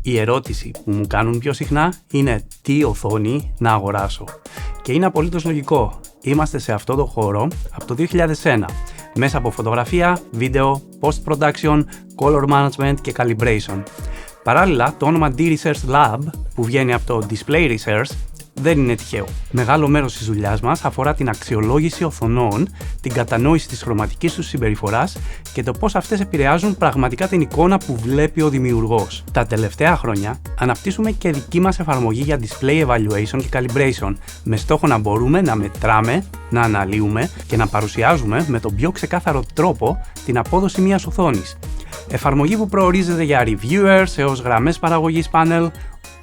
Η ερώτηση που μου κάνουν πιο συχνά είναι τι οθόνη να αγοράσω. Και είναι απολύτως λογικό. Είμαστε σε αυτό το χώρο από το 2001, μέσα από φωτογραφία, βίντεο, post-production, color management και calibration. Παράλληλα, το όνομα D-Research Lab, που βγαίνει από το Display Research, δεν είναι τυχαίο. Μεγάλο μέρος της δουλειάς μας αφορά την αξιολόγηση οθονών, την κατανόηση της χρωματικής τους συμπεριφοράς και το πώς αυτές επηρεάζουν πραγματικά την εικόνα που βλέπει ο δημιουργός. Τα τελευταία χρόνια αναπτύσσουμε και δική μας εφαρμογή για display evaluation και calibration, με στόχο να μπορούμε να μετράμε, να αναλύουμε και να παρουσιάζουμε με τον πιο ξεκάθαρο τρόπο την απόδοση μιας οθόνης. Εφαρμογή που προορίζεται για reviewers έως γραμμές παραγωγής panel.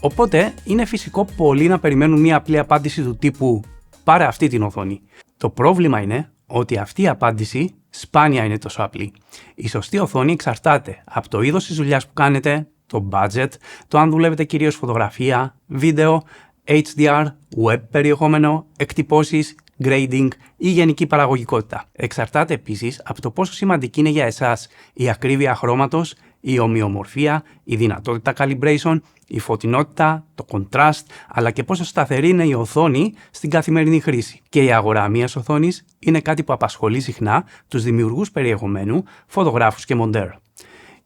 Οπότε είναι φυσικό πολλοί να περιμένουν μια απλή απάντηση του τύπου «πάρε αυτή την οθόνη». Το πρόβλημα είναι ότι αυτή η απάντηση σπάνια είναι τόσο απλή. Η σωστή οθόνη εξαρτάται από το είδος της δουλειάς που κάνετε, το budget, το αν δουλεύετε κυρίως φωτογραφία, βίντεο, HDR, web περιεχόμενο, εκτυπώσεις, grading ή γενική παραγωγικότητα. Εξαρτάται επίσης από το πόσο σημαντική είναι για εσάς η ακρίβεια χρώματος, η ομοιομορφία, η δυνατότητα calibration, η φωτεινότητα, το contrast, αλλά και πόσο σταθερή είναι η οθόνη στην καθημερινή χρήση. Και η αγορά μιας οθόνης είναι κάτι που απασχολεί συχνά τους δημιουργούς περιεχομένου, φωτογράφους και μοντέρ.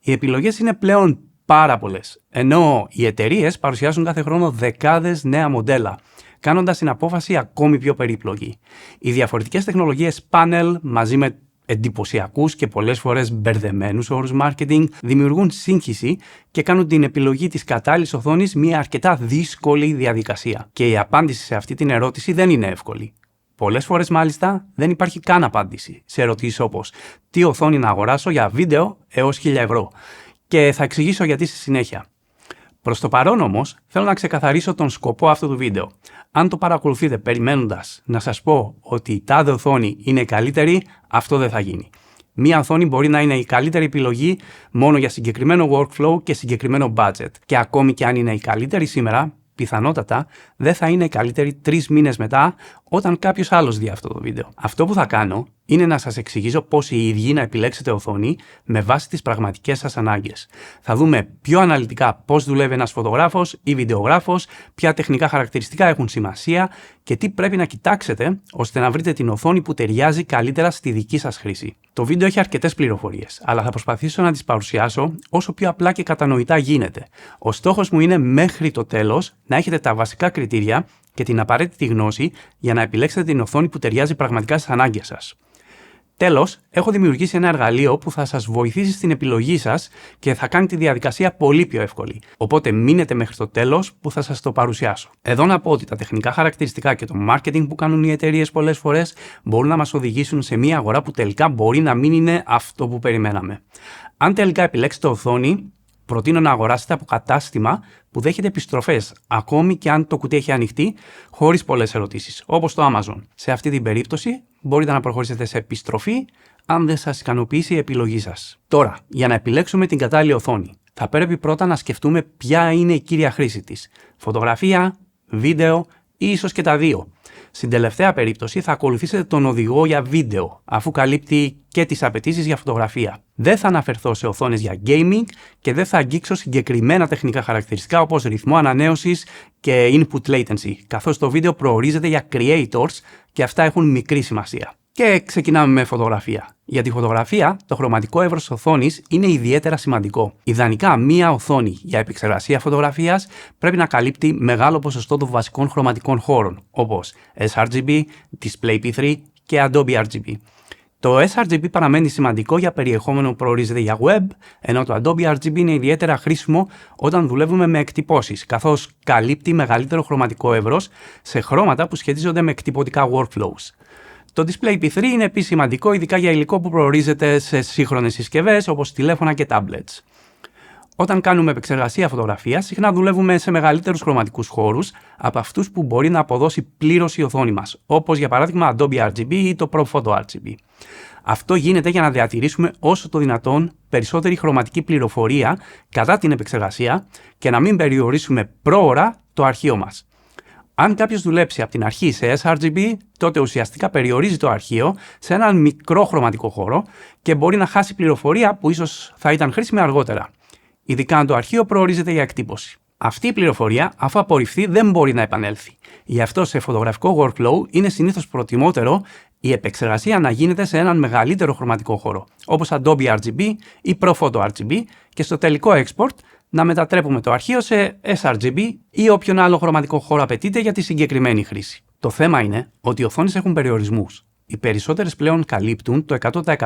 Οι επιλογές είναι πλέον πάρα πολλές, ενώ οι εταιρείες παρουσιάζουν κάθε χρόνο δεκάδες νέα μοντέλα, κάνοντας την απόφαση ακόμη πιο περίπλοκη. Οι διαφορετικές τεχνολογίες panel μαζί με εντυπωσιακούς και πολλές φορές μπερδεμένους όρους marketing δημιουργούν σύγχυση και κάνουν την επιλογή της κατάλληλης οθόνης μια αρκετά δύσκολη διαδικασία. Και η απάντηση σε αυτή την ερώτηση δεν είναι εύκολη. Πολλές φορές μάλιστα δεν υπάρχει καν απάντηση σε ερωτήσεις όπως τι οθόνη να αγοράσω για βίντεο έως 1.000 ευρώ. Και θα εξηγήσω γιατί στη συνέχεια. Προς το παρόν όμως, θέλω να ξεκαθαρίσω τον σκοπό αυτού του βίντεο. Αν το παρακολουθείτε περιμένοντας να σας πω ότι η τάδε οθόνη είναι καλύτερη, αυτό δεν θα γίνει. Μία οθόνη μπορεί να είναι η καλύτερη επιλογή μόνο για συγκεκριμένο workflow και συγκεκριμένο budget. Και ακόμη και αν είναι η καλύτερη σήμερα, πιθανότατα δεν θα είναι καλύτερη 3 μήνες μετά όταν κάποιος άλλος δει αυτό το βίντεο. Αυτό που θα κάνω είναι να σας εξηγήσω πώς οι ίδιοι να επιλέξετε οθόνη με βάση τις πραγματικές σας ανάγκες. Θα δούμε πιο αναλυτικά πώς δουλεύει ένας φωτογράφος ή βιντεογράφος, ποια τεχνικά χαρακτηριστικά έχουν σημασία και τι πρέπει να κοιτάξετε ώστε να βρείτε την οθόνη που ταιριάζει καλύτερα στη δική σας χρήση. Το βίντεο έχει αρκετές πληροφορίες, αλλά θα προσπαθήσω να τις παρουσιάσω όσο πιο απλά και κατανοητά γίνεται. Ο στόχος μου είναι μέχρι το τέλος να έχετε τα βασικά κριτήρια και την απαραίτητη γνώση για να επιλέξετε την οθόνη που ταιριάζει πραγματικά στις ανάγκες σας. Τέλος, έχω δημιουργήσει ένα εργαλείο που θα σας βοηθήσει στην επιλογή σας και θα κάνει τη διαδικασία πολύ πιο εύκολη. Οπότε μείνετε μέχρι το τέλος που θα σας το παρουσιάσω. Εδώ να πω ότι τα τεχνικά χαρακτηριστικά και το marketing που κάνουν οι εταιρείες πολλές φορές μπορούν να μας οδηγήσουν σε μια αγορά που τελικά μπορεί να μην είναι αυτό που περιμέναμε. Αν τελικά επιλέξετε οθόνη, προτείνω να αγοράσετε από κατάστημα που δέχεται επιστροφές, ακόμη και αν το κουτί έχει ανοιχτεί, χωρίς πολλές ερωτήσεις, όπως το Amazon. Σε αυτή την περίπτωση, μπορείτε να προχωρήσετε σε επιστροφή, αν δεν σας ικανοποιήσει η επιλογή σας. Τώρα, για να επιλέξουμε την κατάλληλη οθόνη, θα πρέπει πρώτα να σκεφτούμε ποια είναι η κύρια χρήση της. Φωτογραφία, βίντεο ή ίσως και τα δύο. Στην τελευταία περίπτωση θα ακολουθήσετε τον οδηγό για βίντεο, αφού καλύπτει και τις απαιτήσεις για φωτογραφία. Δεν θα αναφερθώ σε οθόνες για gaming και δεν θα αγγίξω συγκεκριμένα τεχνικά χαρακτηριστικά όπως ρυθμό ανανέωσης και input latency, καθώς το βίντεο προορίζεται για creators και αυτά έχουν μικρή σημασία. Και ξεκινάμε με φωτογραφία. Για τη φωτογραφία, το χρωματικό εύρος οθόνης είναι ιδιαίτερα σημαντικό. Ιδανικά, μία οθόνη για επεξεργασία φωτογραφίας πρέπει να καλύπτει μεγάλο ποσοστό των βασικών χρωματικών χώρων, όπως sRGB, DisplayP3 και Adobe RGB. Το sRGB παραμένει σημαντικό για περιεχόμενο που προορίζεται για web, ενώ το Adobe RGB είναι ιδιαίτερα χρήσιμο όταν δουλεύουμε με εκτυπώσεις, καθώς καλύπτει μεγαλύτερο χρωματικό εύρος σε χρώματα που σχετίζονται με εκτυπωτικά workflows. Το DisplayP3 είναι επίσης σημαντικό, ειδικά για υλικό που προορίζεται σε σύγχρονες συσκευές όπως τηλέφωνα και tablets. Όταν κάνουμε επεξεργασία φωτογραφίας, συχνά δουλεύουμε σε μεγαλύτερους χρωματικούς χώρους από αυτούς που μπορεί να αποδώσει πλήρως η οθόνη μας, όπως για παράδειγμα Adobe RGB ή το ProPhoto RGB. Αυτό γίνεται για να διατηρήσουμε όσο το δυνατόν περισσότερη χρωματική πληροφορία κατά την επεξεργασία και να μην περιορίσουμε πρόωρα το αρχείο μας. Αν κάποιος δουλέψει από την αρχή σε sRGB, τότε ουσιαστικά περιορίζει το αρχείο σε έναν μικρό χρωματικό χώρο και μπορεί να χάσει πληροφορία που ίσως θα ήταν χρήσιμη αργότερα. ειδικά αν το αρχείο προορίζεται για εκτύπωση. Αυτή η πληροφορία, αφού απορριφθεί, δεν μπορεί να επανέλθει. Γι' αυτό σε φωτογραφικό workflow είναι συνήθως προτιμότερο η επεξεργασία να γίνεται σε έναν μεγαλύτερο χρωματικό χώρο, όπως Adobe RGB ή ProPhoto RGB, και στο τελικό export να μετατρέπουμε το αρχείο σε sRGB ή όποιον άλλο χρωματικό χώρο απαιτείται για τη συγκεκριμένη χρήση. Το θέμα είναι ότι οι οθόνες έχουν περιορισμούς. Οι περισσότερες πλέον καλύπτουν το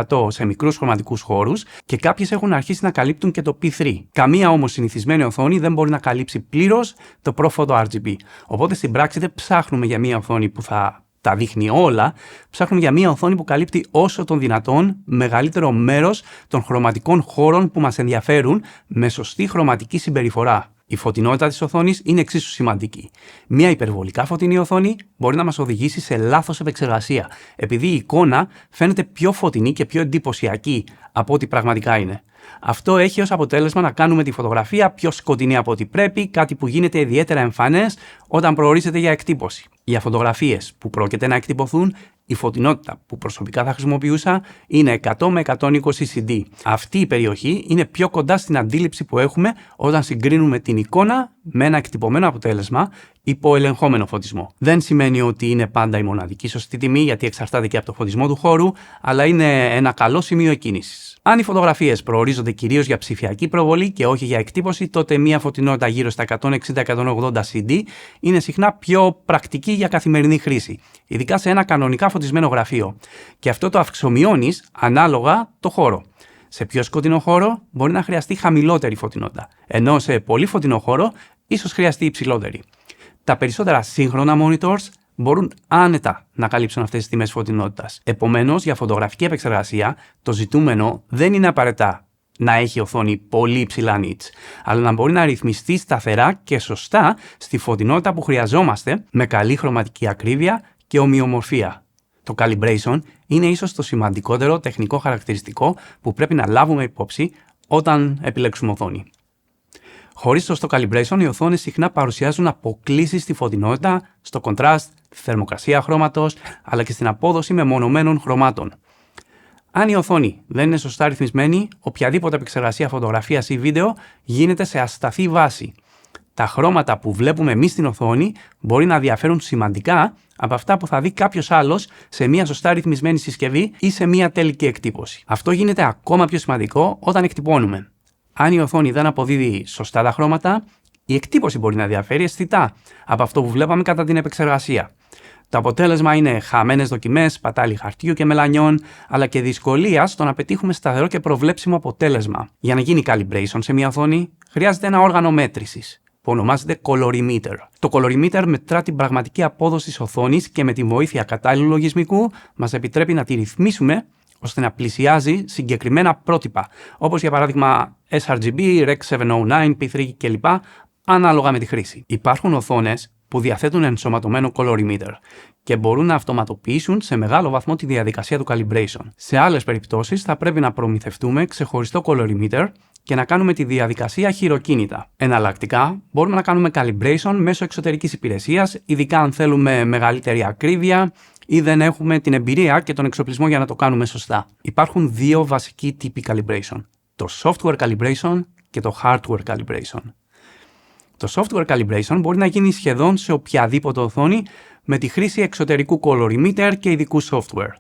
100% σε μικρούς χρωματικούς χώρους και κάποιες έχουν αρχίσει να καλύπτουν και το P3. Καμία όμως συνηθισμένη οθόνη δεν μπορεί να καλύψει πλήρως το ProPhoto RGB. Οπότε στην πράξη δεν ψάχνουμε για μια οθόνη που θα τα δείχνει όλα, ψάχνουμε για μια οθόνη που καλύπτει όσο τον δυνατόν μεγαλύτερο μέρος των χρωματικών χώρων που μας ενδιαφέρουν με σωστή χρωματική συμπεριφορά. Η φωτεινότητα της οθόνης είναι εξίσου σημαντική. Μια υπερβολικά φωτεινή οθόνη μπορεί να μας οδηγήσει σε λάθος επεξεργασία, επειδή η εικόνα φαίνεται πιο φωτεινή και πιο εντυπωσιακή από ό,τι πραγματικά είναι. Αυτό έχει ως αποτέλεσμα να κάνουμε τη φωτογραφία πιο σκοτεινή από ό,τι πρέπει, κάτι που γίνεται ιδιαίτερα εμφανές όταν προορίζεται για εκτύπωση. Για φωτογραφίες που πρόκειται να εκτυπωθούν, η φωτεινότητα που προσωπικά θα χρησιμοποιούσα είναι 100 με 120 CD. Αυτή η περιοχή είναι πιο κοντά στην αντίληψη που έχουμε όταν συγκρίνουμε την εικόνα με ένα εκτυπωμένο αποτέλεσμα υπό ελεγχόμενο φωτισμό. Δεν σημαίνει ότι είναι πάντα η μοναδική σωστή τιμή, γιατί εξαρτάται και από το φωτισμό του χώρου, αλλά είναι ένα καλό σημείο εκκίνησης. Αν οι φωτογραφίες προορίζονται κυρίως για ψηφιακή προβολή και όχι για εκτύπωση, τότε μια φωτεινότητα γύρω στα 160-180 CD είναι συχνά πιο πρακτική για καθημερινή χρήση, ειδικά σε ένα κανονικά φωτισμένο γραφείο. Και αυτό το αυξομειώνεις ανάλογα το χώρο. Σε πιο σκοτεινό χώρο μπορεί να χρειαστεί χαμηλότερη φωτεινότητα, ενώ σε πολύ φωτεινό χώρο ίσως χρειαστεί υψηλότερη. Τα περισσότερα σύγχρονα monitors μπορούν άνετα να καλύψουν αυτές τις τιμές φωτεινότητας. Επομένως, για φωτογραφική επεξεργασία, το ζητούμενο δεν είναι απαραίτητα να έχει οθόνη πολύ υψηλά nits, αλλά να μπορεί να ρυθμιστεί σταθερά και σωστά στη φωτεινότητα που χρειαζόμαστε, με καλή χρωματική ακρίβεια και ομοιομορφία. Το calibration είναι ίσως το σημαντικότερο τεχνικό χαρακτηριστικό που πρέπει να λάβουμε υπόψη όταν επιλέξουμε οθόνη. Χωρίς σωστό calibration, οι οθόνες συχνά παρουσιάζουν αποκλίσεις στη φωτεινότητα, στο contrast, τη θερμοκρασία χρώματος, αλλά και στην απόδοση μεμονωμένων χρωμάτων. Αν η οθόνη δεν είναι σωστά ρυθμισμένη, οποιαδήποτε επεξεργασία φωτογραφίας ή βίντεο γίνεται σε ασταθή βάση. Τα χρώματα που βλέπουμε εμείς στην οθόνη μπορεί να διαφέρουν σημαντικά από αυτά που θα δει κάποιος άλλος σε μια σωστά ρυθμισμένη συσκευή ή σε μια τελική εκτύπωση. Αυτό γίνεται ακόμα πιο σημαντικό όταν εκτυπώνουμε. Αν η οθόνη δεν αποδίδει σωστά τα χρώματα, η εκτύπωση μπορεί να διαφέρει αισθητά από αυτό που βλέπαμε κατά την επεξεργασία. Το αποτέλεσμα είναι χαμένες δοκιμές, πατάλη χαρτιού και μελανιών, αλλά και δυσκολία στο να πετύχουμε σταθερό και προβλέψιμο αποτέλεσμα. Για να γίνει calibration σε μια οθόνη, χρειάζεται ένα όργανο μέτρησης, που ονομάζεται colorimeter. Το colorimeter μετρά την πραγματική απόδοση της οθόνης και με τη βοήθεια κατάλληλου λογισμικού μας επιτρέπει να τη ρυθμίσουμε ώστε να πλησιάζει συγκεκριμένα πρότυπα, όπως για παράδειγμα sRGB, Rec 709, P3 κλπ, ανάλογα με τη χρήση. Υπάρχουν οθόνες που διαθέτουν ενσωματωμένο colorimeter και μπορούν να αυτοματοποιήσουν σε μεγάλο βαθμό τη διαδικασία του calibration. Σε άλλες περιπτώσεις θα πρέπει να προμηθευτούμε ξεχωριστό colorimeter και να κάνουμε τη διαδικασία χειροκίνητα. Εναλλακτικά, μπορούμε να κάνουμε calibration μέσω εξωτερικής υπηρεσίας, ειδικά αν θέλουμε μεγαλύτερη ακρίβεια ή δεν έχουμε την εμπειρία και τον εξοπλισμό για να το κάνουμε σωστά. Υπάρχουν δύο βασικοί τύποι calibration: το software calibration και το hardware calibration. Το software calibration μπορεί να γίνει σχεδόν σε οποιαδήποτε οθόνη με τη χρήση εξωτερικού colorimeter και ειδικού software.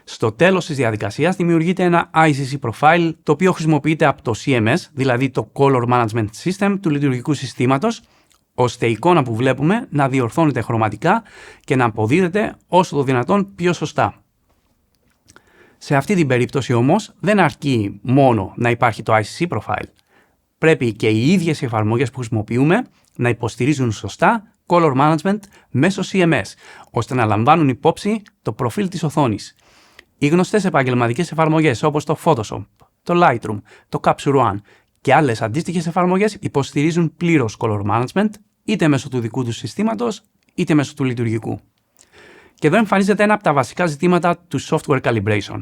Στο τέλος της διαδικασίας δημιουργείται ένα ICC profile, το οποίο χρησιμοποιείται από το CMS, δηλαδή το Color Management System του λειτουργικού συστήματος, ώστε η εικόνα που βλέπουμε να διορθώνεται χρωματικά και να αποδίδεται όσο το δυνατόν πιο σωστά. Σε αυτή την περίπτωση όμως δεν αρκεί μόνο να υπάρχει το ICC profile. Πρέπει και οι ίδιες οι εφαρμογές που χρησιμοποιούμε να υποστηρίζουν σωστά Color Management μέσω CMS, ώστε να λαμβάνουν υπόψη το προφίλ της οθόνης. Οι γνωστές επαγγελματικές εφαρμογές όπως το Photoshop, το Lightroom, το Capture One και άλλες αντίστοιχες εφαρμογές υποστηρίζουν πλήρως Color Management, είτε μέσω του δικού του συστήματος, είτε μέσω του λειτουργικού. Και εδώ εμφανίζεται ένα από τα βασικά ζητήματα του software calibration.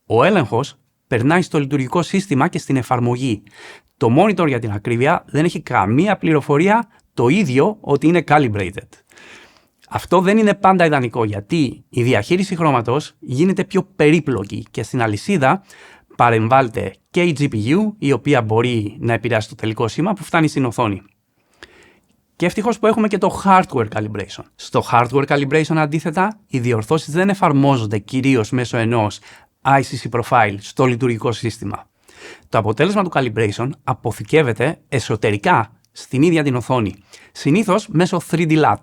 Ο έλεγχος περνάει στο λειτουργικό σύστημα και στην εφαρμογή. Το monitor, για την ακρίβεια, δεν έχει καμία πληροφορία το ίδιο ότι είναι calibrated. Αυτό δεν είναι πάντα ιδανικό, γιατί η διαχείριση χρώματος γίνεται πιο περίπλοκη και στην αλυσίδα παρεμβάλλεται και η GPU, η οποία μπορεί να επηρεάσει το τελικό σήμα που φτάνει στην οθόνη. Και ευτυχώς που έχουμε και το hardware calibration. Στο hardware calibration, αντίθετα, οι διορθώσεις δεν εφαρμόζονται κυρίως μέσω ενός ICC profile στο λειτουργικό σύστημα. Το αποτέλεσμα του calibration αποθηκεύεται εσωτερικά στην ίδια την οθόνη, συνήθως μέσω 3D LUT.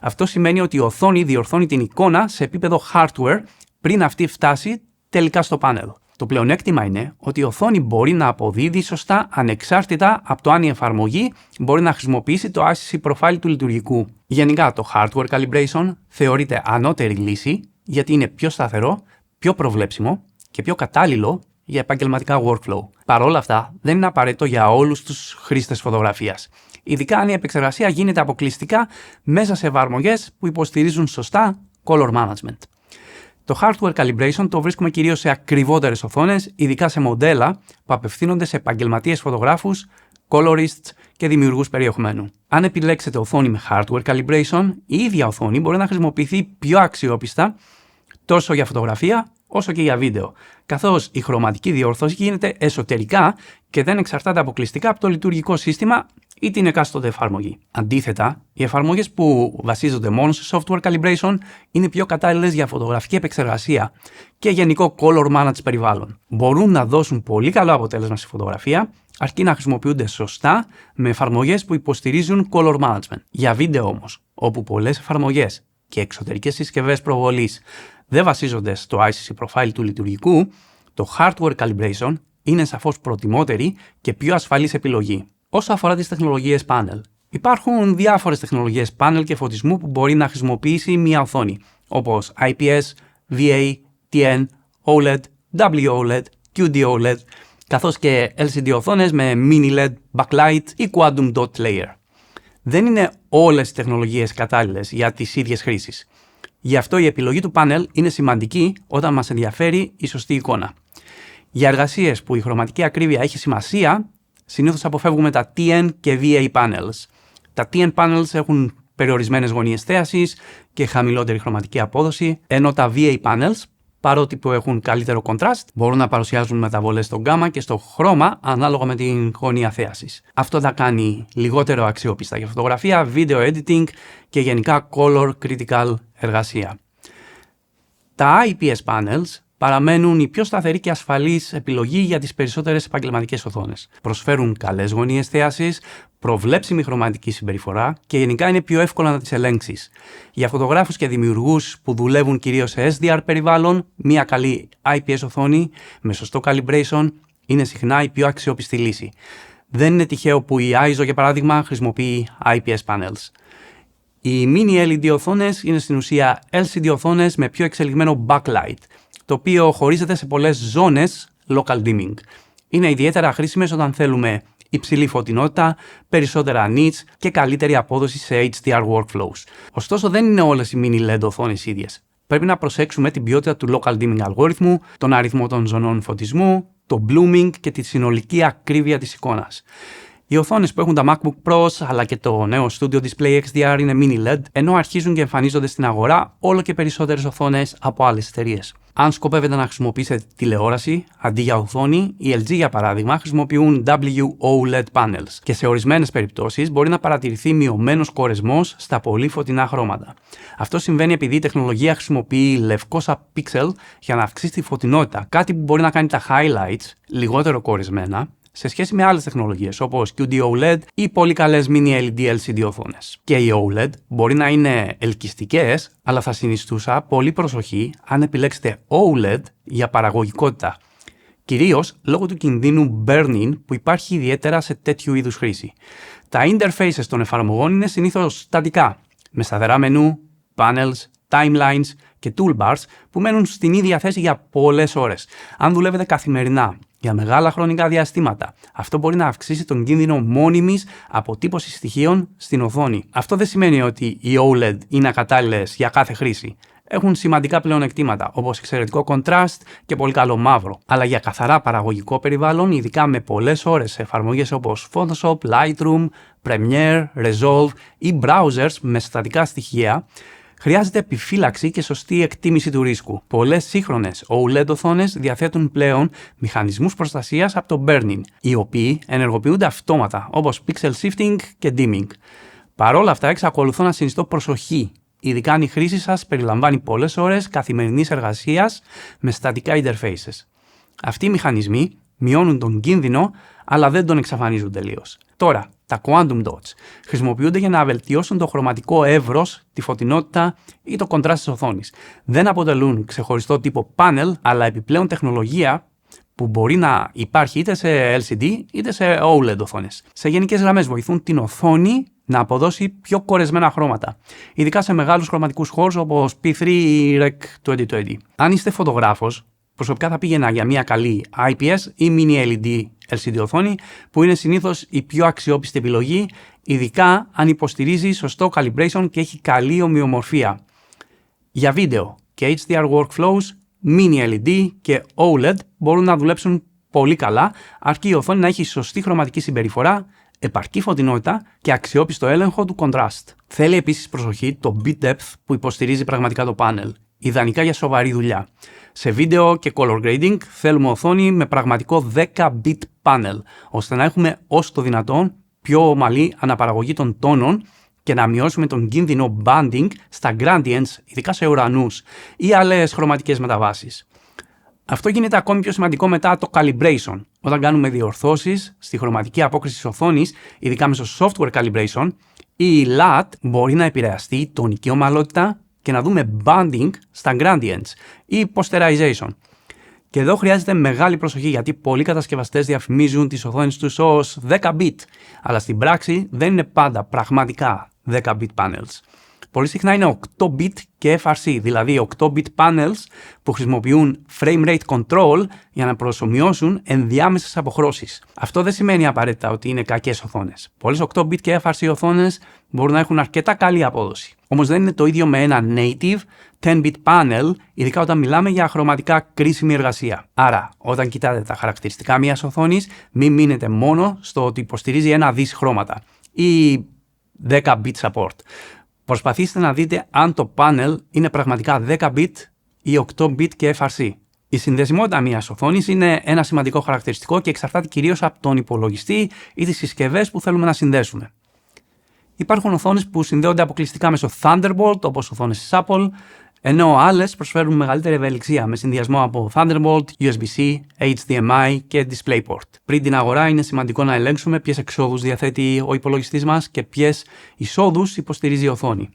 Αυτό σημαίνει ότι η οθόνη διορθώνει την εικόνα σε επίπεδο hardware πριν αυτή φτάσει τελικά στο πάνελ. Το πλεονέκτημα είναι ότι η οθόνη μπορεί να αποδίδει σωστά ανεξάρτητα από το αν η εφαρμογή μπορεί να χρησιμοποιήσει το ICC profile του λειτουργικού. Γενικά, το hardware calibration θεωρείται ανώτερη λύση γιατί είναι πιο σταθερό, πιο προβλέψιμο και πιο κατάλληλο για επαγγελματικά workflow. Παρ' όλα αυτά, δεν είναι απαραίτητο για όλους τους χρήστες φωτογραφίας. Ειδικά αν η επεξεργασία γίνεται αποκλειστικά μέσα σε εφαρμογές που υποστηρίζουν σωστά color management. Το hardware calibration το βρίσκουμε κυρίως σε ακριβότερες οθόνες, ειδικά σε μοντέλα που απευθύνονται σε επαγγελματίες φωτογράφους, colorists και δημιουργούς περιεχομένου. Αν επιλέξετε οθόνη με hardware calibration, η ίδια οθόνη μπορεί να χρησιμοποιηθεί πιο αξιόπιστα τόσο για φωτογραφία όσο και για βίντεο, καθώς η χρωματική διόρθωση γίνεται εσωτερικά και δεν εξαρτάται αποκλειστικά από το λειτουργικό σύστημα ή την εκάστοτε εφαρμογή. Αντίθετα, οι εφαρμογές που βασίζονται μόνο σε software calibration είναι πιο κατάλληλες για φωτογραφική επεξεργασία και γενικό color managed περιβάλλον. Μπορούν να δώσουν πολύ καλό αποτέλεσμα στη φωτογραφία, αρκεί να χρησιμοποιούνται σωστά με εφαρμογές που υποστηρίζουν color management. Για βίντεο όμως, όπου πολλές εφαρμογές και εξωτερικές συσκευές προβολής δεν βασίζονται στο ICC profile του λειτουργικού, το hardware calibration είναι σαφώς προτιμότερη και πιο ασφαλής επιλογή. Όσο αφορά τις τεχνολογίες panel, υπάρχουν διάφορες τεχνολογίες panel και φωτισμού που μπορεί να χρησιμοποιήσει μια οθόνη, όπως IPS, VA, TN, OLED, WOLED, QD-OLED, καθώς και LCD οθόνες με mini LED, backlight ή quantum dot layer. Δεν είναι όλες οι τεχνολογίες κατάλληλες για τις ίδιες χρήσεις. Γι' αυτό η επιλογή του πάνελ είναι σημαντική όταν μας ενδιαφέρει η σωστή εικόνα. Για εργασίες που η χρωματική ακρίβεια έχει σημασία, συνήθως αποφεύγουμε τα TN και VA panels. Τα TN panels έχουν περιορισμένες γωνίες θέασης και χαμηλότερη χρωματική απόδοση, ενώ τα VA panels, παρότι που έχουν καλύτερο contrast, μπορούν να παρουσιάζουν μεταβολές στο γκάμα και στο χρώμα ανάλογα με την γωνία θέασης. Αυτό θα κάνει λιγότερο αξιόπιστα για φωτογραφία, video editing και γενικά color critical εργασία. Τα IPS panels παραμένουν η πιο σταθερή και ασφαλής επιλογή για τις περισσότερες επαγγελματικές οθόνες. Προσφέρουν καλές γωνίες θέασης, προβλέψιμη χρωματική συμπεριφορά και γενικά είναι πιο εύκολο να τις ελέγξεις. Για φωτογράφους και δημιουργούς που δουλεύουν κυρίως σε SDR περιβάλλον, μια καλή IPS οθόνη με σωστό calibration είναι συχνά η πιο αξιόπιστη λύση. Δεν είναι τυχαίο που η ISO, για παράδειγμα, χρησιμοποιεί IPS panels. Οι mini LED οθόνες είναι στην ουσία LCD οθόνες με πιο εξελιγμένο backlight, το οποίο χωρίζεται σε πολλές ζώνες local dimming. Είναι ιδιαίτερα χρήσιμες όταν θέλουμε υψηλή φωτεινότητα, περισσότερα nits και καλύτερη απόδοση σε HDR workflows. Ωστόσο, δεν είναι όλες οι mini LED οθόνες ίδιες. Πρέπει να προσέξουμε την ποιότητα του local dimming αλγόριθμου, τον αριθμό των ζωνών φωτισμού, το blooming και τη συνολική ακρίβεια της εικόνας. Οι οθόνες που έχουν τα MacBook Pros αλλά και το νέο Studio Display XDR είναι mini LED, ενώ αρχίζουν και εμφανίζονται στην αγορά όλο και περισσότερες οθόνες από άλλες εταιρείες. Αν σκοπεύετε να χρησιμοποιήσετε τηλεόραση αντί για οθόνη, οι LG για παράδειγμα χρησιμοποιούν WOLED panels και σε ορισμένες περιπτώσεις μπορεί να παρατηρηθεί μειωμένος κορεσμός στα πολύ φωτεινά χρώματα. Αυτό συμβαίνει επειδή η τεχνολογία χρησιμοποιεί λευκόσα pixel για να αυξήσει τη φωτεινότητα, κάτι που μπορεί να κάνει τα highlights λιγότερο κορεσμένα σε σχέση με άλλες τεχνολογίες όπως QD-OLED ή πολύ καλές mini LED LCD οθόνες. Και οι OLED μπορεί να είναι ελκυστικές, αλλά θα συνιστούσα πολύ προσοχή αν επιλέξετε OLED για παραγωγικότητα. Κυρίως λόγω του κινδύνου burn-in που υπάρχει ιδιαίτερα σε τέτοιου είδους χρήση. Τα interfaces των εφαρμογών είναι συνήθως στατικά, με σταθερά μενού, panels, timelines και toolbars που μένουν στην ίδια θέση για πολλές ώρες. Αν δουλεύετε καθημερινά για μεγάλα χρονικά διαστήματα, αυτό μπορεί να αυξήσει τον κίνδυνο μόνιμης αποτύπωσης στοιχείων στην οθόνη. Αυτό δεν σημαίνει ότι οι OLED είναι ακατάλληλες για κάθε χρήση. Έχουν σημαντικά πλεονεκτήματα, όπως εξαιρετικό contrast και πολύ καλό μαύρο. Αλλά για καθαρά παραγωγικό περιβάλλον, ειδικά με πολλές ώρες σε εφαρμογές όπως Photoshop, Lightroom, Premiere, Resolve ή browsers με στατικά στοιχεία, Χρειάζεται επιφύλαξη και σωστή εκτίμηση του ρίσκου. Πολλές σύγχρονες OLED οθόνες διαθέτουν πλέον μηχανισμούς προστασίας από το burn-in, οι οποίοι ενεργοποιούνται αυτόματα, όπως pixel shifting και dimming. Παρόλα αυτά, εξακολουθώ να συνιστώ προσοχή, ειδικά αν η χρήση σας περιλαμβάνει πολλές ώρες καθημερινής εργασίας με στατικά interfaces. Αυτοί οι μηχανισμοί μειώνουν τον κίνδυνο, αλλά δεν τον εξαφανίζουν τελείως. Τώρα, τα quantum dots χρησιμοποιούνται για να βελτιώσουν το χρωματικό εύρος, τη φωτεινότητα ή το κοντράστ της οθόνης. Δεν αποτελούν ξεχωριστό τύπο panel, αλλά επιπλέον τεχνολογία που μπορεί να υπάρχει είτε σε LCD είτε σε OLED οθόνες. Σε γενικές γραμμές βοηθούν την οθόνη να αποδώσει πιο κορεσμένα χρώματα, ειδικά σε μεγάλους χρωματικούς χώρους όπως P3 ή Rec 2020. Αν είστε φωτογράφος, προσωπικά θα πήγαινα για μια καλή IPS ή Mini LED LCD οθόνη, που είναι συνήθως η πιο αξιόπιστη επιλογή, ειδικά αν υποστηρίζει σωστό calibration και έχει καλή ομοιομορφία. Για βίντεο και HDR workflows, Mini LED και OLED μπορούν να δουλέψουν πολύ καλά, αρκεί η οθόνη να έχει σωστή χρωματική συμπεριφορά, επαρκή φωτεινότητα και αξιόπιστο έλεγχο του contrast. Θέλει επίσης προσοχή το bit depth που υποστηρίζει πραγματικά το panel, ιδανικά για σοβαρή δουλειά. Σε βίντεο και color grading θέλουμε οθόνη με πραγματικό 10-bit panel, ώστε να έχουμε όσο το δυνατόν πιο ομαλή αναπαραγωγή των τόνων και να μειώσουμε τον κίνδυνο banding στα gradients, ειδικά σε ουρανούς ή άλλες χρωματικές μεταβάσεις. Αυτό γίνεται ακόμη πιο σημαντικό μετά το calibration. Όταν κάνουμε διορθώσεις στη χρωματική απόκριση της οθόνης, ειδικά μέσω software calibration, η LUT μπορεί να επηρεαστεί η τονική ομαλότητα και να δούμε banding στα gradients ή posterization. Και εδώ χρειάζεται μεγάλη προσοχή, γιατί πολλοί κατασκευαστές διαφημίζουν τις οθόνες τους ως 10-bit, αλλά στην πράξη δεν είναι πάντα πραγματικά 10-bit panels. Πολύ συχνά είναι 8-bit και FRC, δηλαδή 8-bit panels που χρησιμοποιούν frame rate control για να προσομοιώσουν ενδιάμεσες αποχρώσεις. Αυτό δεν σημαίνει απαραίτητα ότι είναι κακές οθόνες. Πολλές 8-bit και FRC οθόνες μπορούν να έχουν αρκετά καλή απόδοση. Όμως δεν είναι το ίδιο με ένα native 10-bit panel, ειδικά όταν μιλάμε για χρωματικά κρίσιμη εργασία. Άρα, όταν κοιτάτε τα χαρακτηριστικά μιας οθόνης, μην μείνετε μόνο στο ότι υποστηρίζει ένα δις χρώματα ή 10-bit support. Προσπαθήστε να δείτε αν το panel είναι πραγματικά 10-bit ή 8-bit και FRC. Η συνδεσιμότητα μιας οθόνης είναι ένα σημαντικό χαρακτηριστικό και εξαρτάται κυρίως από τον υπολογιστή ή τις συσκευές που θέλουμε να συνδέσουμε. Υπάρχουν οθόνες που συνδέονται αποκλειστικά μέσω Thunderbolt, όπως οθόνες της Apple, ενώ άλλες προσφέρουν μεγαλύτερη ευελιξία με συνδυασμό από Thunderbolt, USB-C, HDMI και DisplayPort. Πριν την αγορά είναι σημαντικό να ελέγξουμε ποιες εξόδους διαθέτει ο υπολογιστής μας και ποιες εισόδους υποστηρίζει η οθόνη.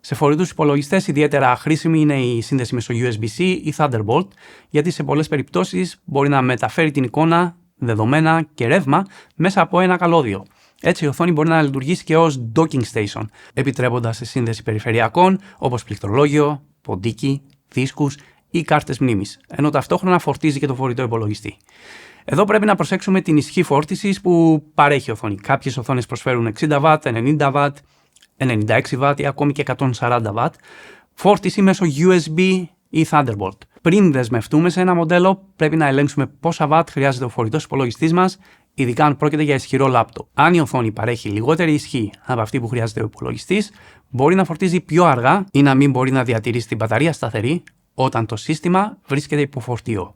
Σε φορητούς υπολογιστές ιδιαίτερα χρήσιμη είναι η σύνδεση μέσω USB-C ή Thunderbolt, γιατί σε πολλές περιπτώσεις μπορεί να μεταφέρει την εικόνα, δεδομένα και ρεύμα μέσα από ένα καλώδιο. Έτσι η οθόνη μπορεί να λειτουργήσει και ως docking station, επιτρέποντας σε σύνδεση περιφερειακών όπως πληκτρολόγιο, ποντίκι, δίσκους ή κάρτες μνήμης, ενώ ταυτόχρονα φορτίζει και το φορητό υπολογιστή. Εδώ πρέπει να προσέξουμε την ισχύ φόρτισης που παρέχει η οθόνη. Κάποιες οθόνες προσφέρουν 60W, 90W, 96W ή ακόμη και 140W, φόρτιση μέσω USB ή Thunderbolt. Πριν δεσμευτούμε σε ένα μοντέλο, πρέπει να ελέγξουμε πόσα watt χρειάζεται ο φορητός υπολογιστής μας, ειδικά αν πρόκειται για ισχυρό λάπτοπ. Αν η οθόνη παρέχει λιγότερη ισχύ από αυτή που χρειάζεται ο υπολογιστής, μπορεί να φορτίζει πιο αργά ή να μην μπορεί να διατηρήσει την μπαταρία σταθερή όταν το σύστημα βρίσκεται υπό φορτίο.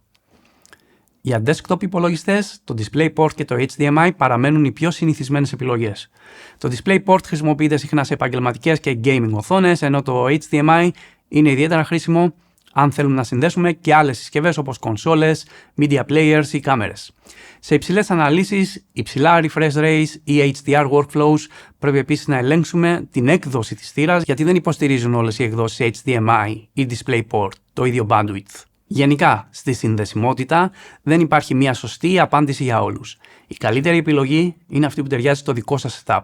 Για desktop υπολογιστές, το DisplayPort και το HDMI παραμένουν οι πιο συνηθισμένες επιλογές. Το DisplayPort χρησιμοποιείται συχνά σε επαγγελματικές και gaming οθόνες, ενώ το HDMI είναι ιδιαίτερα χρήσιμο αν θέλουμε να συνδέσουμε και άλλες συσκευές όπως κονσόλες, media players ή κάμερες. Σε υψηλές αναλύσεις, υψηλά refresh rates ή HDR workflows πρέπει επίσης να ελέγξουμε την έκδοση της θύρας, γιατί δεν υποστηρίζουν όλες οι εκδόσεις HDMI ή DisplayPort το ίδιο bandwidth. Γενικά, στη συνδεσιμότητα δεν υπάρχει μια σωστή απάντηση για όλους. Η καλύτερη επιλογή είναι αυτή που ταιριάζει στο δικό σας setup.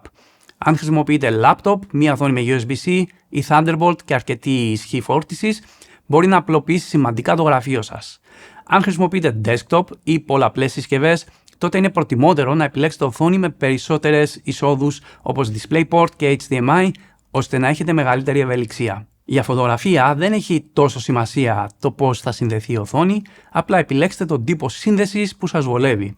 Αν χρησιμοποιείτε laptop, μια οθόνη με USB-C ή Thunderbolt και αρκετή ισχύ φόρτισης, μπορεί να απλοποιήσει σημαντικά το γραφείο σας. Αν χρησιμοποιείτε desktop ή πολλαπλές συσκευές, τότε είναι προτιμότερο να επιλέξετε οθόνη με περισσότερες εισόδους όπως DisplayPort και HDMI, ώστε να έχετε μεγαλύτερη ευελιξία. Για φωτογραφία δεν έχει τόσο σημασία το πώς θα συνδεθεί η οθόνη, απλά επιλέξτε τον τύπο σύνδεσης που σας βολεύει.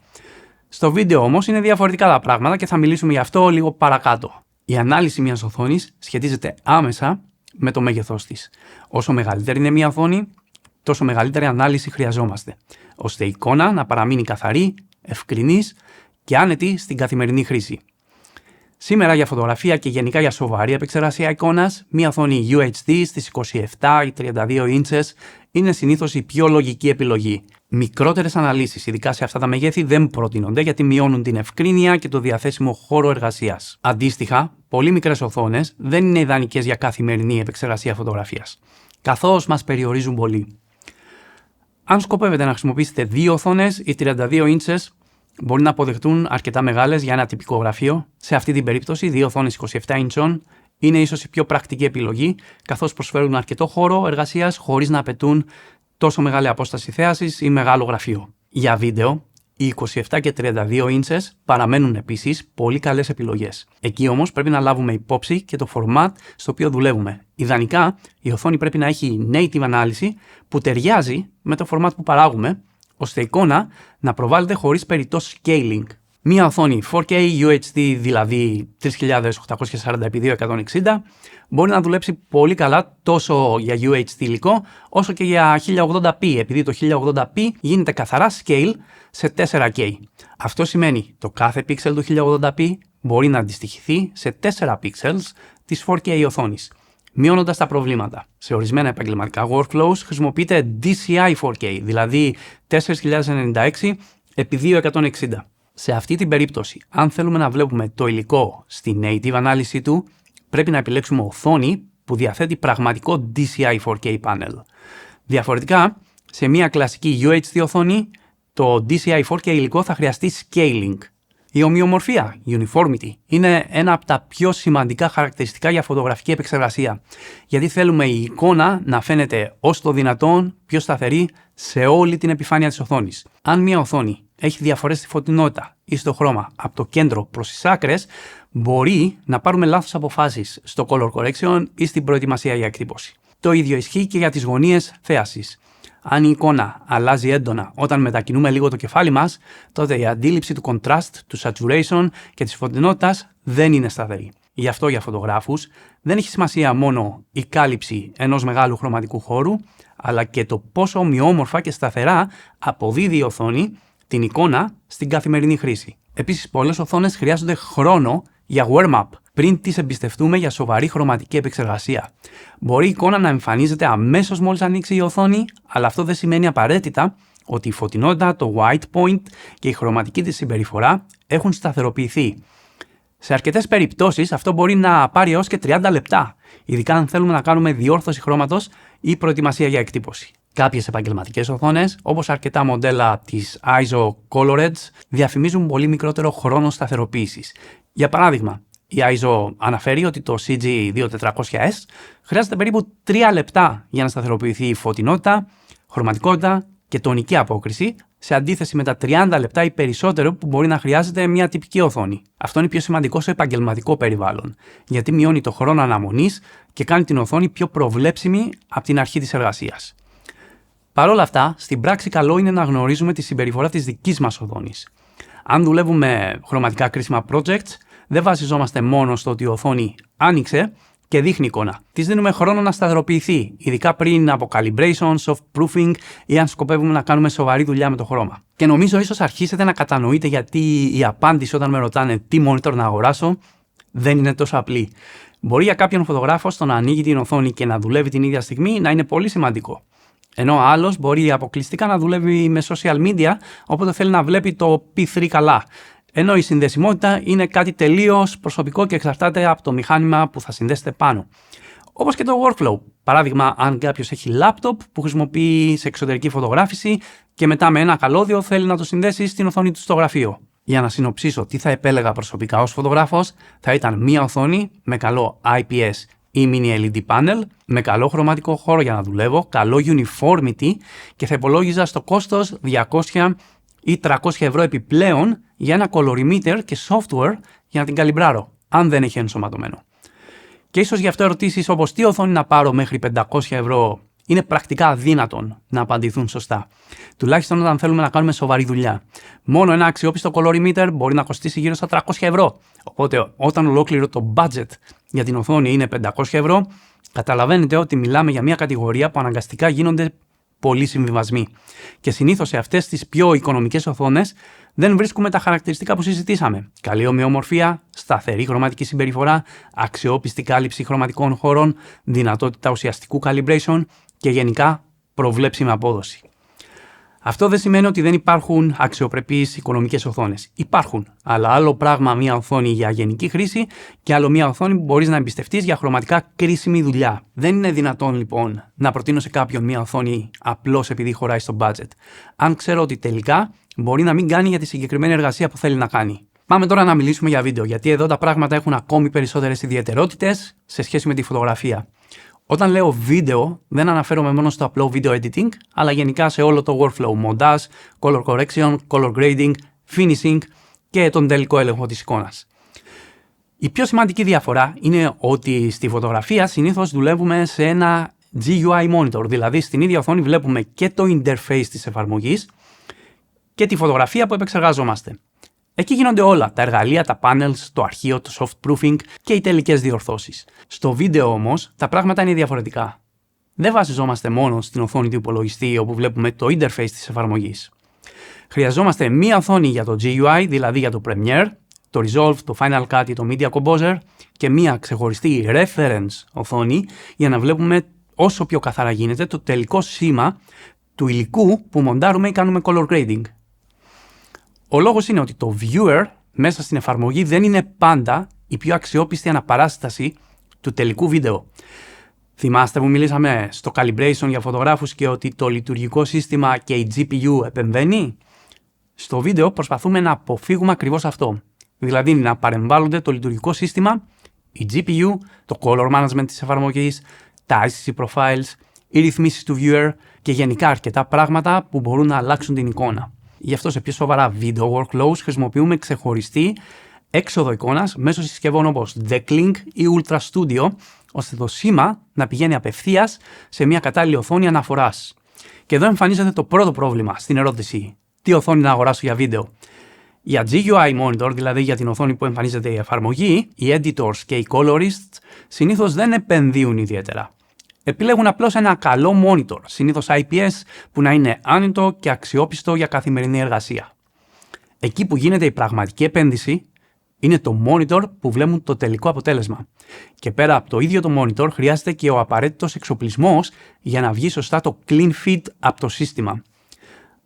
Στο βίντεο όμως είναι διαφορετικά τα πράγματα και θα μιλήσουμε γι' αυτό λίγο παρακάτω. Η ανάλυση μιας οθόνης σχετίζεται άμεσα με το μέγεθός της. Όσο μεγαλύτερη είναι μια οθόνη, τόσο μεγαλύτερη ανάλυση χρειαζόμαστε, ώστε η εικόνα να παραμείνει καθαρή, ευκρινής και άνετη στην καθημερινή χρήση. Σήμερα για φωτογραφία και γενικά για σοβαρή επεξεργασία εικόνας, μια οθόνη UHD στις 27 ή 32 inches είναι συνήθως η πιο λογική επιλογή. Μικρότερες αναλύσεις, ειδικά σε αυτά τα μεγέθη, δεν προτείνονται γιατί μειώνουν την ευκρίνεια και το διαθέσιμο χώρο εργασίας. Αντίστοιχα, πολύ μικρές οθόνες δεν είναι ιδανικές για καθημερινή επεξεργασία φωτογραφίας, καθώς μας περιορίζουν πολύ. Αν σκοπεύετε να χρησιμοποιήσετε 2 οθόνες ή 32 inches, μπορεί να αποδεχτούν αρκετά μεγάλες για ένα τυπικό γραφείο. Σε αυτή την περίπτωση, 2 οθόνες 27 inch είναι ίσως η πιο πρακτική επιλογή, καθώς προσφέρουν αρκετό χώρο εργασίας χωρίς να απαιτούν τόσο μεγάλη απόσταση θέασης ή μεγάλο γραφείο. Για βίντεο, οι 27 και 32 inches παραμένουν επίσης πολύ καλές επιλογές. Εκεί όμως πρέπει να λάβουμε υπόψη και το format στο οποίο δουλεύουμε. Ιδανικά, η οθόνη πρέπει να έχει native ανάλυση που ταιριάζει με το format που παράγουμε, ώστε η εικόνα να προβάλλεται χωρίς περιττό scaling. Μία οθόνη 4K UHD, δηλαδή 3840x2160, μπορεί να δουλέψει πολύ καλά τόσο για UHD υλικό, όσο και για 1080p, επειδή το 1080p γίνεται καθαρά scale σε 4K. Αυτό σημαίνει το κάθε pixel του 1080p μπορεί να αντιστοιχηθεί σε 4 pixels της 4K οθόνης, μειώνοντας τα προβλήματα. Σε ορισμένα επαγγελματικά workflows χρησιμοποιείται DCI 4K, δηλαδή 4096x2160. Σε αυτή την περίπτωση, αν θέλουμε να βλέπουμε το υλικό στη native ανάλυση του, πρέπει να επιλέξουμε οθόνη που διαθέτει πραγματικό DCI 4K panel. Διαφορετικά, σε μια κλασική UHD οθόνη, το DCI 4K υλικό θα χρειαστεί scaling. Η ομοιομορφία, uniformity, είναι ένα από τα πιο σημαντικά χαρακτηριστικά για φωτογραφική επεξεργασία, γιατί θέλουμε η εικόνα να φαίνεται όσο το δυνατόν πιο σταθερή σε όλη την επιφάνεια της οθόνης. Αν μια οθόνη έχει διαφορές στη φωτεινότητα ή στο χρώμα από το κέντρο προς τις άκρες, μπορεί να πάρουμε λάθος αποφάσεις στο color correction ή στην προετοιμασία για εκτύπωση. Το ίδιο ισχύει και για τις γωνίες θέασης. Αν η εικόνα αλλάζει έντονα όταν μετακινούμε λίγο το κεφάλι μας, τότε η αντίληψη του contrast, του saturation και της φωτεινότητας δεν είναι σταθερή. Γι' αυτό για φωτογράφους δεν έχει σημασία μόνο η κάλυψη ενός μεγάλου χρωματικού χώρου, αλλά και το πόσο ομοιόμορφα και σταθερά αποδίδει η οθόνη την εικόνα στην καθημερινή χρήση. Επίσης, πολλές οθόνες χρειάζονται χρόνο για warm-up πριν τις εμπιστευτούμε για σοβαρή χρωματική επεξεργασία. Μπορεί η εικόνα να εμφανίζεται αμέσως μόλις ανοίξει η οθόνη, αλλά αυτό δεν σημαίνει απαραίτητα ότι η φωτεινότητα, το white point και η χρωματική της συμπεριφορά έχουν σταθεροποιηθεί. Σε αρκετές περιπτώσεις αυτό μπορεί να πάρει έως και 30 λεπτά, ειδικά αν θέλουμε να κάνουμε διόρθωση χρώματος ή προετοιμασία για εκτύπωση. Κάποιες επαγγελματικές οθόνες, όπως αρκετά μοντέλα της ISO ColorEdge, διαφημίζουν πολύ μικρότερο χρόνο σταθεροποίησης. Για παράδειγμα, η ISO αναφέρει ότι το CG2400S χρειάζεται περίπου 3 λεπτά για να σταθεροποιηθεί η φωτεινότητα, χρωματικότητα και τονική απόκριση, σε αντίθεση με τα 30 λεπτά ή περισσότερο που μπορεί να χρειάζεται μια τυπική οθόνη. Αυτό είναι πιο σημαντικό σε επαγγελματικό περιβάλλον, γιατί μειώνει το χρόνο αναμονής και κάνει την οθόνη πιο προβλέψιμη από την αρχή της εργασίας. Παρ' όλα αυτά, στην πράξη καλό είναι να γνωρίζουμε τη συμπεριφορά της δικής μας οθόνης. Αν δουλεύουμε χρωματικά κρίσιμα projects, δεν βασιζόμαστε μόνο στο ότι η οθόνη άνοιξε και δείχνει εικόνα. Της δίνουμε χρόνο να σταθεροποιηθεί, ειδικά πριν από calibration, soft proofing ή αν σκοπεύουμε να κάνουμε σοβαρή δουλειά με το χρώμα. Και νομίζω ίσως αρχίσετε να κατανοείτε γιατί η απάντηση όταν με ρωτάνε τι monitor να αγοράσω δεν είναι τόσο απλή. Μπορεί για κάποιον φωτογράφο στο να ανοίγει την οθόνη και να δουλεύει την ίδια στιγμή να είναι πολύ σημαντικό. Ενώ ο άλλος μπορεί αποκλειστικά να δουλεύει με social media, οπότε θέλει να βλέπει το P3 καλά. Ενώ η συνδεσιμότητα είναι κάτι τελείως προσωπικό και εξαρτάται από το μηχάνημα που θα συνδέσετε πάνω. Όπως και το workflow. Παράδειγμα, αν κάποιος έχει laptop που χρησιμοποιεί σε εξωτερική φωτογράφηση και μετά με ένα καλώδιο θέλει να το συνδέσει στην οθόνη του στο γραφείο. Για να συνοψίσω τι θα επέλεγα προσωπικά ως φωτογράφος, θα ήταν μία οθόνη με καλό IPS ή mini LED panel, με καλό χρωματικό χώρο για να δουλεύω, καλό uniformity και θα υπολόγιζα στο κόστος 200 ή 300 ευρώ επιπλέον για ένα colorimeter και software για να την καλυμπράρω, αν δεν έχει ενσωματωμένο. Και ίσως γι' αυτό ερωτήσεις όπως τι οθόνη να πάρω μέχρι 500 ευρώ είναι πρακτικά αδύνατον να απαντηθούν σωστά. Τουλάχιστον όταν θέλουμε να κάνουμε σοβαρή δουλειά. Μόνο ένα αξιόπιστο colorimeter μπορεί να κοστίσει γύρω στα 300 ευρώ. Οπότε όταν ολόκληρο το budget για την οθόνη είναι 500 ευρώ, Καταλαβαίνετε ότι μιλάμε για μια κατηγορία που αναγκαστικά γίνονται πολλοί συμβιβασμοί. Και συνήθως σε αυτές τις πιο οικονομικές οθόνες δεν βρίσκουμε τα χαρακτηριστικά που συζητήσαμε. Καλή ομοιομορφία, σταθερή χρωματική συμπεριφορά, αξιόπιστη κάλυψη χρωματικών χώρων, δυνατότητα ουσιαστικού calibration και γενικά προβλέψιμη απόδοση. Αυτό δεν σημαίνει ότι δεν υπάρχουν αξιοπρεπείς οικονομικές οθόνες. Υπάρχουν, αλλά άλλο πράγμα μια οθόνη για γενική χρήση και άλλο μια οθόνη που μπορείς να εμπιστευτείς για χρωματικά κρίσιμη δουλειά. Δεν είναι δυνατόν λοιπόν να προτείνω σε κάποιον μια οθόνη απλώς επειδή χωράει στο budget, αν ξέρω ότι τελικά μπορεί να μην κάνει για τη συγκεκριμένη εργασία που θέλει να κάνει. Πάμε τώρα να μιλήσουμε για βίντεο, γιατί εδώ τα πράγματα έχουν ακόμη περισσότερες ιδιαιτερότητες σε σχέση με τη φωτογραφία. Όταν λέω βίντεο, δεν αναφέρομαι μόνο στο απλό video editing, αλλά γενικά σε όλο το workflow, montage, color correction, color grading, finishing και τον τελικό έλεγχο της εικόνας. Η πιο σημαντική διαφορά είναι ότι στη φωτογραφία συνήθως δουλεύουμε σε ένα GUI monitor, δηλαδή στην ίδια οθόνη βλέπουμε και το interface της εφαρμογής και τη φωτογραφία που επεξεργαζόμαστε. Εκεί γίνονται όλα, τα εργαλεία, τα panels, το αρχείο, το soft proofing και οι τελικές διορθώσεις. Στο βίντεο όμως τα πράγματα είναι διαφορετικά. Δεν βασιζόμαστε μόνο στην οθόνη του υπολογιστή όπου βλέπουμε το interface της εφαρμογής. Χρειαζόμαστε μία οθόνη για το GUI, δηλαδή για το Premiere, το Resolve, το Final Cut ή το Media Composer και μία ξεχωριστή reference οθόνη για να βλέπουμε όσο πιο καθαρά γίνεται το τελικό σήμα του υλικού που μοντάρουμε ή κάνουμε color grading. Ο λόγος είναι ότι το viewer μέσα στην εφαρμογή δεν είναι πάντα η πιο αξιόπιστη αναπαράσταση του τελικού βίντεο. Θυμάστε που μιλήσαμε στο calibration για φωτογράφους και ότι το λειτουργικό σύστημα και η GPU επεμβαίνει? Στο βίντεο προσπαθούμε να αποφύγουμε ακριβώς αυτό. Δηλαδή να παρεμβάλλονται το λειτουργικό σύστημα, η GPU, το color management της εφαρμογής, τα ICC profiles, οι ρυθμίσεις του viewer και γενικά αρκετά πράγματα που μπορούν να αλλάξουν την εικόνα. Γι' αυτό σε πιο σοβαρά video workflows χρησιμοποιούμε ξεχωριστή έξοδο εικόνας μέσω συσκευών όπως Decklink ή Ultra Studio, ώστε το σήμα να πηγαίνει απευθείας σε μια κατάλληλη οθόνη αναφοράς. Και εδώ εμφανίζεται το πρώτο πρόβλημα στην ερώτηση: τι οθόνη να αγοράσω για βίντεο? Για GUI monitor, δηλαδή για την οθόνη που εμφανίζεται η εφαρμογή, οι editors και οι colorists συνήθως δεν επενδύουν ιδιαίτερα. Επιλέγουν απλώς ένα καλό monitor, συνήθως IPS, που να είναι άνετο και αξιόπιστο για καθημερινή εργασία. Εκεί που γίνεται η πραγματική επένδυση είναι το monitor που βλέπουν το τελικό αποτέλεσμα. Και πέρα από το ίδιο το monitor χρειάζεται και ο απαραίτητος εξοπλισμός για να βγει σωστά το clean feed από το σύστημα.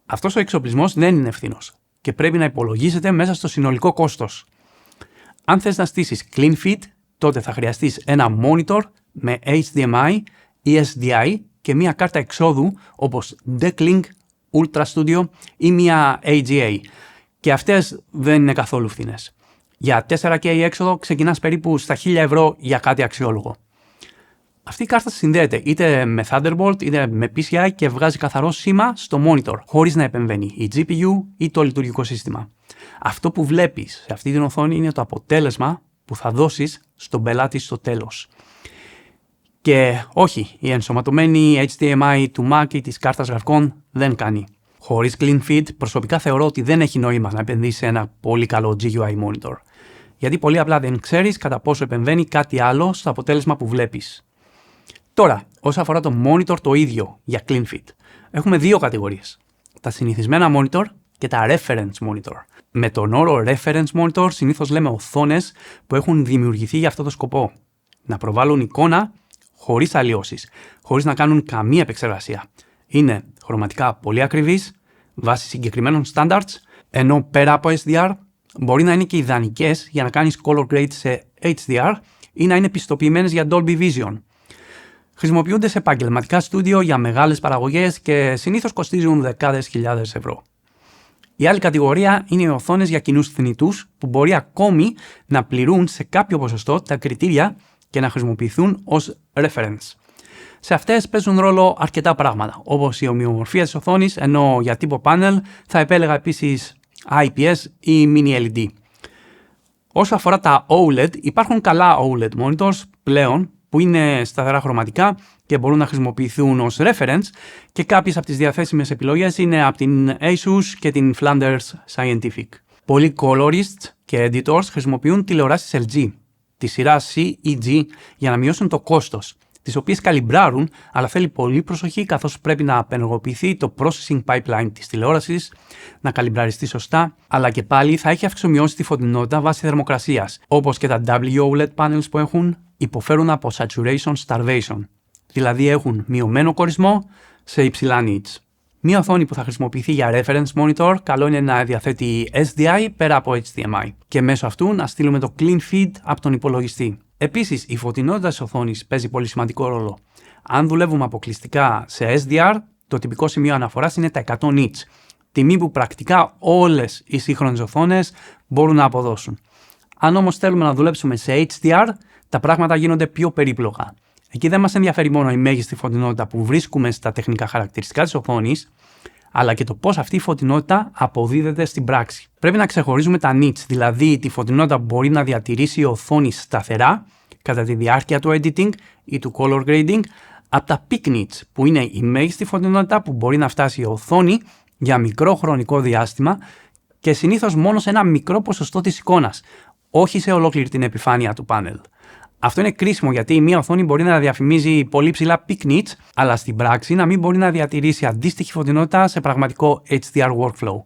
Αυτός ο εξοπλισμός δεν είναι ευθύνος και πρέπει να υπολογίζεται μέσα στο συνολικό κόστος. Αν θες να στήσεις clean feed, τότε θα χρειαστείς ένα monitor με HDMI ή SDI και μία κάρτα εξόδου όπως Decklink, Ultra Studio ή μία AGA. Και αυτές δεν είναι καθόλου φθηνές. Για 4K έξοδο ξεκινάς περίπου στα 1.000 ευρώ για κάτι αξιόλογο. Αυτή η κάρτα συνδέεται είτε με Thunderbolt είτε με PCI και βγάζει καθαρό σήμα στο monitor, χωρίς να επεμβαίνει η GPU ή το λειτουργικό σύστημα. Αυτό που βλέπεις σε αυτή την οθόνη είναι το αποτέλεσμα που θα δώσεις στον πελάτη στο τέλος. Και όχι, η ενσωματωμένη HDMI του Mac ή της κάρτας γραφικών δεν κάνει. Χωρίς clean feed, προσωπικά θεωρώ ότι δεν έχει νόημα να επενδύσεις σε ένα πολύ καλό GUI monitor. Γιατί πολύ απλά δεν ξέρεις κατά πόσο επεμβαίνει κάτι άλλο στο αποτέλεσμα που βλέπεις. Τώρα, όσον αφορά το monitor το ίδιο για clean feed, έχουμε δύο κατηγορίες. Τα συνηθισμένα monitor και τα reference monitor. Με τον όρο reference monitor συνήθως λέμε οθόνες που έχουν δημιουργηθεί για αυτό το σκοπό. Να προβάλλουν εικόνα χωρίς αλλοιώσεις, χωρίς να κάνουν καμία επεξεργασία. Είναι χρωματικά πολύ ακριβείς, βάσει συγκεκριμένων standards, ενώ πέρα από SDR μπορεί να είναι και ιδανικές για να κάνεις color grade σε HDR ή να είναι πιστοποιημένες για Dolby Vision. Χρησιμοποιούνται σε επαγγελματικά στούντιο για μεγάλες παραγωγές και συνήθως κοστίζουν δεκάδες χιλιάδες ευρώ. Η άλλη κατηγορία είναι οι οθόνες για κοινούς θνητούς που μπορεί ακόμη να πληρούν σε κάποιο ποσοστό τα κριτήρια και να χρησιμοποιηθούν ως reference. Σε αυτές παίζουν ρόλο αρκετά πράγματα, όπως η ομοιομορφία της οθόνης, ενώ για τύπο panel θα επέλεγα επίσης IPS ή Mini LED. Όσο αφορά τα OLED, υπάρχουν καλά OLED monitors πλέον που είναι σταθερά χρωματικά και μπορούν να χρησιμοποιηθούν ως reference και κάποιες από τις διαθέσιμες επιλογές είναι από την Asus και την Flanders Scientific. Πολλοί colorists και editors χρησιμοποιούν τηλεοράσεις LG, τη σειρά C ή G, για να μειώσουν το κόστος. τις οποίες καλυμπράρουν, αλλά θέλει πολύ προσοχή καθώς πρέπει να απενεργοποιηθεί το processing pipeline της τηλεόρασης, να καλυμπραριστεί σωστά, αλλά και πάλι θα έχει αυξομειώσει τη φωτεινότητα βάσει θερμοκρασίας, όπως και τα WOLED panels που έχουν υποφέρουν από saturation starvation, δηλαδή έχουν μειωμένο κορισμό σε υψηλά nits. Μία οθόνη που θα χρησιμοποιηθεί για reference monitor, καλό είναι να διαθέτει SDI πέρα από HDMI και μέσω αυτού να στείλουμε το clean feed από τον υπολογιστή. Επίσης, η φωτεινότητα της οθόνης παίζει πολύ σημαντικό ρόλο. Αν δουλεύουμε αποκλειστικά σε SDR, το τυπικό σημείο αναφοράς είναι τα 100 nits, τιμή που πρακτικά όλες οι σύγχρονες οθόνες μπορούν να αποδώσουν. Αν όμως θέλουμε να δουλέψουμε σε HDR, τα πράγματα γίνονται πιο περίπλοκα. Εκεί δεν μας ενδιαφέρει μόνο η μέγιστη φωτεινότητα που βρίσκουμε στα τεχνικά χαρακτηριστικά της οθόνης, αλλά και το πώς αυτή η φωτεινότητα αποδίδεται στην πράξη. Πρέπει να ξεχωρίζουμε τα nits, δηλαδή τη φωτεινότητα που μπορεί να διατηρήσει η οθόνη σταθερά κατά τη διάρκεια του editing ή του color grading, από τα peak nits, που είναι η μέγιστη φωτεινότητα που μπορεί να φτάσει η οθόνη για μικρό χρονικό διάστημα και συνήθως μόνο σε ένα μικρό ποσοστό της εικόνας, όχι σε ολόκληρη την επιφάνεια του πάνελ. Αυτό είναι κρίσιμο γιατί μία οθόνη μπορεί να διαφημίζει πολύ ψηλά peak nits, αλλά στην πράξη να μην μπορεί να διατηρήσει αντίστοιχη φωτεινότητα σε πραγματικό HDR workflow.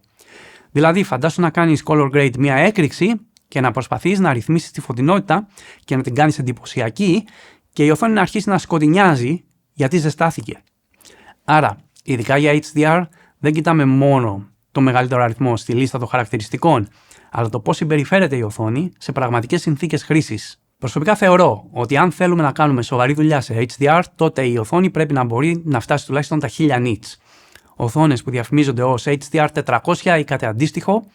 Δηλαδή, φαντάσου να κάνεις color grade μία έκρηξη και να προσπαθείς να ρυθμίσεις τη φωτεινότητα και να την κάνεις εντυπωσιακή και η οθόνη να αρχίσει να σκοτεινιάζει γιατί ζεστάθηκε. Άρα, ειδικά για HDR, δεν κοιτάμε μόνο το μεγαλύτερο αριθμό στη λίστα των χαρακτηριστικών, αλλά το πώς συμπεριφέρεται η οθόνη σε πραγματικές συνθήκες χρήσης. Προσωπικά θεωρώ ότι αν θέλουμε να κάνουμε σοβαρή δουλειά σε HDR, τότε η οθόνη πρέπει να μπορεί να φτάσει τουλάχιστον τα 1000 nits. Οθόνες που διαφημίζονται ως HDR 400 ή κάτι αντίστοιχο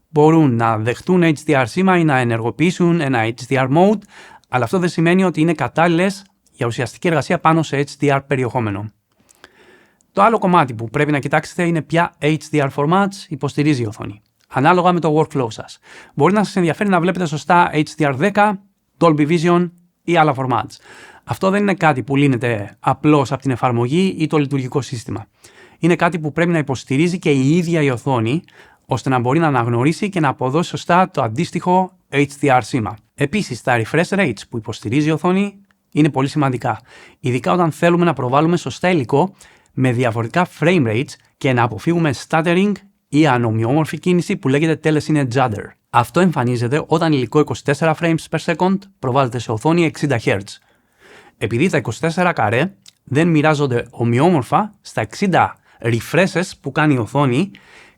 μπορούν να δεχτούν HDR σήμα ή να ενεργοποιήσουν ένα HDR mode, αλλά αυτό δεν σημαίνει ότι είναι κατάλληλες για ουσιαστική εργασία πάνω σε HDR περιεχόμενο. Το άλλο κομμάτι που πρέπει να κοιτάξετε είναι ποια HDR formats υποστηρίζει η οθόνη, ανάλογα με το workflow σας. Μπορεί να σας ενδιαφέρει να βλέπετε σωστά HDR10, Dolby Vision ή άλλα formats. Αυτό δεν είναι κάτι που λύνεται απλώς από την εφαρμογή ή το λειτουργικό σύστημα. Είναι κάτι που πρέπει να υποστηρίζει και η ίδια η οθόνη, ώστε να μπορεί να αναγνωρίσει και να αποδώσει σωστά το αντίστοιχο HDR σήμα. Επίσης, τα refresh rates που υποστηρίζει η οθόνη είναι πολύ σημαντικά, ειδικά όταν θέλουμε να προβάλλουμε σωστά υλικό με διαφορετικά frame rates και να αποφύγουμε stuttering ή ανομοιόμορφη κίνηση που λέγεται telecine judder. Αυτό εμφανίζεται όταν υλικό 24 frames per second προβάλλεται σε οθόνη 60 Hz. Επειδή τα 24 καρέ δεν μοιράζονται ομοιόμορφα στα 60 refreshes που κάνει η οθόνη,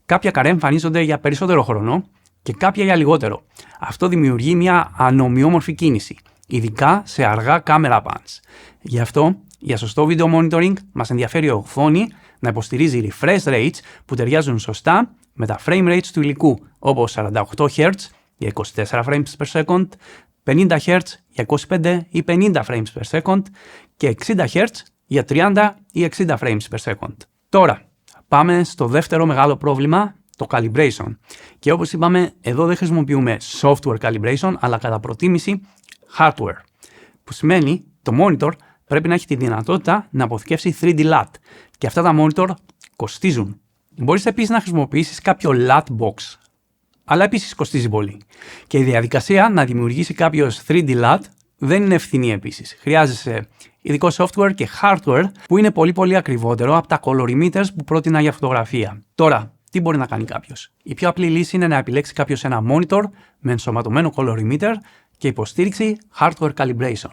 κάποια καρέ εμφανίζονται για περισσότερο χρόνο και κάποια για λιγότερο. Αυτό δημιουργεί μια ανομοιόμορφη κίνηση, ειδικά σε αργά camera pans. Γι' αυτό, για σωστό video monitoring, μας ενδιαφέρει η οθόνη να υποστηρίζει refresh rates που ταιριάζουν σωστά με τα frame rates του υλικού, όπως 48 Hz για 24 frames per second, 50 Hz για 25 ή 50 frames per second και 60 Hz για 30 ή 60 frames per second. Τώρα, πάμε στο δεύτερο μεγάλο πρόβλημα, το calibration. Και όπως είπαμε, εδώ δεν χρησιμοποιούμε software calibration, αλλά κατά προτίμηση hardware, που σημαίνει το monitor πρέπει να έχει τη δυνατότητα να αποθηκεύσει 3D LUT και αυτά τα monitor κοστίζουν. Μπορείς επίσης να χρησιμοποιήσεις κάποιο LUT box, αλλά επίσης κοστίζει πολύ. Και η διαδικασία να δημιουργήσει κάποιος 3D LUT δεν είναι ευθυνή επίσης. Χρειάζεσαι ειδικό software και hardware που είναι πολύ ακριβότερο από τα colorimeters που πρότεινα για φωτογραφία. Τώρα, τι μπορεί να κάνει κάποιος? Η πιο απλή λύση είναι να επιλέξει κάποιος ένα monitor με ενσωματωμένο colorimeter και υποστήριξη hardware calibration.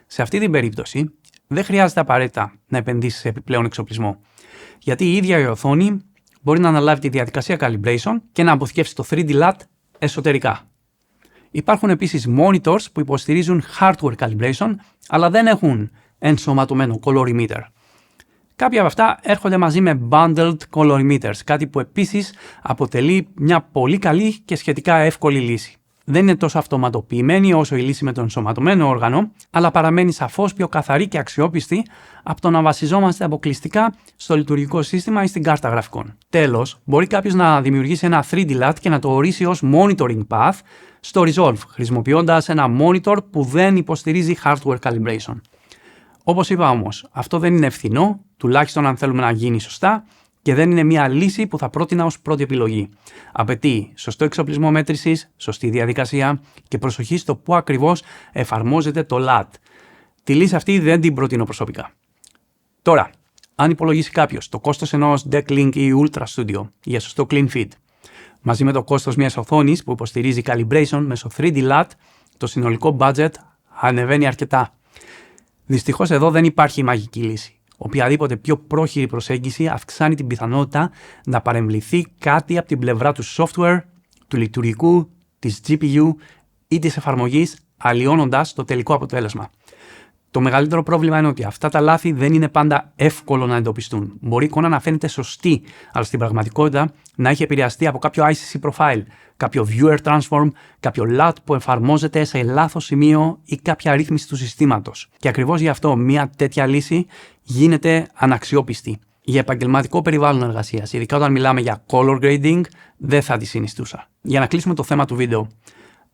Σε αυτή την περίπτωση, δεν χρειάζεται απαραίτητα να επενδύσεις σε επιπλέον εξοπλισμό, γιατί η ίδια η οθόνη μπορεί να αναλάβει τη διαδικασία calibration και να αποθηκεύσει το 3D LUT εσωτερικά. Υπάρχουν επίσης monitors που υποστηρίζουν hardware calibration, αλλά δεν έχουν ενσωματωμένο colorimeter. Κάποια από αυτά έρχονται μαζί με bundled colorimeters, κάτι που επίσης αποτελεί μια πολύ καλή και σχετικά εύκολη λύση. Δεν είναι τόσο αυτοματοποιημένη όσο η λύση με το ενσωματωμένο όργανο, αλλά παραμένει σαφώς πιο καθαρή και αξιόπιστη από το να βασιζόμαστε αποκλειστικά στο λειτουργικό σύστημα ή στην κάρτα γραφικών. Τέλος, μπορεί κάποιος να δημιουργήσει ένα 3D LUT και να το ορίσει ως monitoring path στο Resolve, χρησιμοποιώντας ένα monitor που δεν υποστηρίζει hardware calibration. Όπως είπα όμως, αυτό δεν είναι ευθυνό, τουλάχιστον αν θέλουμε να γίνει σωστά, και δεν είναι μια λύση που θα πρότεινα ως πρώτη επιλογή. Απαιτεί σωστό εξοπλισμό μέτρησης, σωστή διαδικασία και προσοχή στο πού ακριβώς εφαρμόζεται το LUT. Τη λύση αυτή δεν την προτείνω προσωπικά. Τώρα, αν υπολογίσει κάποιος το κόστος ενός Decklink ή Ultra Studio για σωστό clean feed, μαζί με το κόστος μιας οθόνης που υποστηρίζει calibration μέσω 3D LUT, το συνολικό budget ανεβαίνει αρκετά. Δυστυχώς εδώ δεν υπάρχει μαγική λύση. Οποιαδήποτε πιο πρόχειρη προσέγγιση αυξάνει την πιθανότητα να παρεμβληθεί κάτι από την πλευρά του software, του λειτουργικού, της GPU ή της εφαρμογής, αλλοιώνοντας το τελικό αποτέλεσμα. Το μεγαλύτερο πρόβλημα είναι ότι αυτά τα λάθη δεν είναι πάντα εύκολο να εντοπιστούν. Μπορεί η εικόνα να φαίνεται σωστή, αλλά στην πραγματικότητα να έχει επηρεαστεί από κάποιο ICC profile, κάποιο viewer transform, κάποιο LUT που εφαρμόζεται σε λάθος σημείο ή κάποια ρύθμιση του συστήματος. Και ακριβώς γι' αυτό μια τέτοια λύση γίνεται αναξιόπιστη. Για επαγγελματικό περιβάλλον εργασίας, ειδικά όταν μιλάμε για color grading, δεν θα τη συνιστούσα. Για να κλείσουμε το θέμα του βίντεο.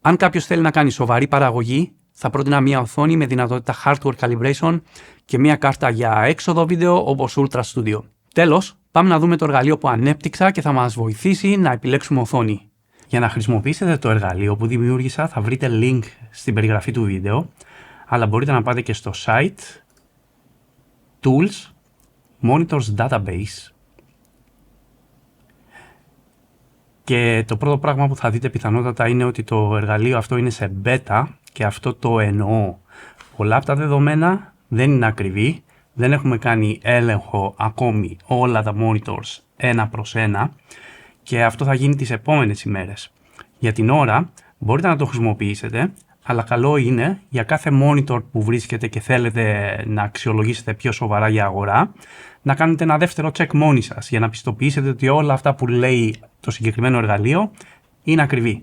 Αν κάποιος θέλει να κάνει σοβαρή παραγωγή, θα πρότεινα μια οθόνη με δυνατότητα hardware calibration και μια κάρτα για έξοδο βίντεο όπως Ultra Studio. Τέλος, πάμε να δούμε το εργαλείο που ανέπτυξα και θα μας βοηθήσει να επιλέξουμε οθόνη. Για να χρησιμοποιήσετε το εργαλείο που δημιούργησα θα βρείτε link στην περιγραφή του βίντεο, αλλά μπορείτε να πάτε και στο site Tools, Monitors Database και το πρώτο πράγμα που θα δείτε πιθανότατα είναι ότι το εργαλείο αυτό είναι σε beta και αυτό το εννοώ. Πολλά από τα δεδομένα δεν είναι ακριβή, δεν έχουμε κάνει έλεγχο ακόμη όλα τα monitors ένα προς ένα και αυτό θα γίνει τις επόμενες ημέρες. Για την ώρα μπορείτε να το χρησιμοποιήσετε, αλλά καλό είναι για κάθε monitor που βρίσκετε και θέλετε να αξιολογήσετε πιο σοβαρά για αγορά, να κάνετε ένα δεύτερο check μόνοι σας για να πιστοποιήσετε ότι όλα αυτά που λέει το συγκεκριμένο εργαλείο είναι ακριβή.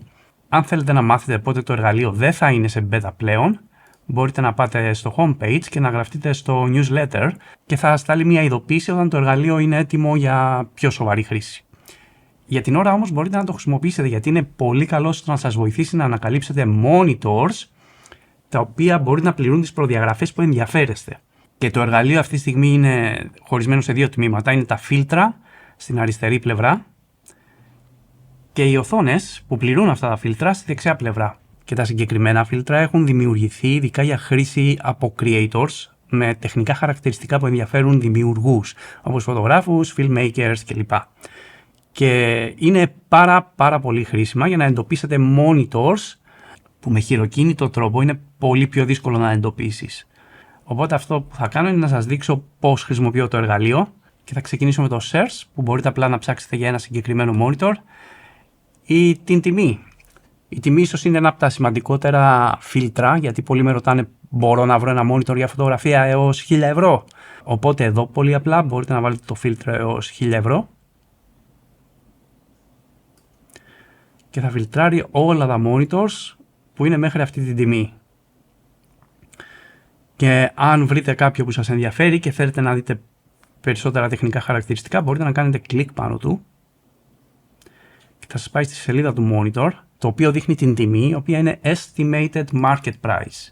Αν θέλετε να μάθετε πότε το εργαλείο δεν θα είναι σε beta πλέον, μπορείτε να πάτε στο homepage και να γραφτείτε στο newsletter και θα στάλει μια ειδοποίηση όταν το εργαλείο είναι έτοιμο για πιο σοβαρή χρήση. Για την ώρα όμως μπορείτε να το χρησιμοποιήσετε γιατί είναι πολύ καλό στο να σας βοηθήσει να ανακαλύψετε monitors τα οποία μπορεί να πληρούν τις προδιαγραφές που ενδιαφέρεστε. Και το εργαλείο αυτή τη στιγμή είναι χωρισμένο σε δύο τμήματα. Είναι τα φίλτρα στην αριστερή πλευρά και οι οθόνες που πληρούν αυτά τα φίλτρα στη δεξιά πλευρά. Και τα συγκεκριμένα φίλτρα έχουν δημιουργηθεί ειδικά για χρήση από creators με τεχνικά χαρακτηριστικά που ενδιαφέρουν δημιουργούς, όπως φωτογράφους, filmmakers κλπ. Και είναι πάρα πολύ χρήσιμα για να εντοπίσετε monitors που με χειροκίνητο τρόπο είναι πολύ πιο δύσκολο να εντοπίσεις. Οπότε αυτό που θα κάνω είναι να σας δείξω πώς χρησιμοποιώ το εργαλείο και θα ξεκινήσω με το search που μπορείτε απλά να ψάξετε για ένα συγκεκριμένο monitor ή την τιμή. Η τιμή ίσως είναι ένα από τα σημαντικότερα φίλτρα γιατί πολλοί με ρωτάνε μπορώ να βρω ένα monitor για φωτογραφία έως 1.000 ευρώ. Οπότε εδώ πολύ απλά μπορείτε να βάλετε το φίλτρο έως 1.000 ευρώ και θα φιλτράρει όλα τα monitors που είναι μέχρι αυτή την τιμή. Και αν βρείτε κάποιο που σας ενδιαφέρει και θέλετε να δείτε περισσότερα τεχνικά χαρακτηριστικά, μπορείτε να κάνετε κλικ πάνω του και θα σας πάει στη σελίδα του monitor, το οποίο δείχνει την τιμή, η οποία είναι Estimated Market Price.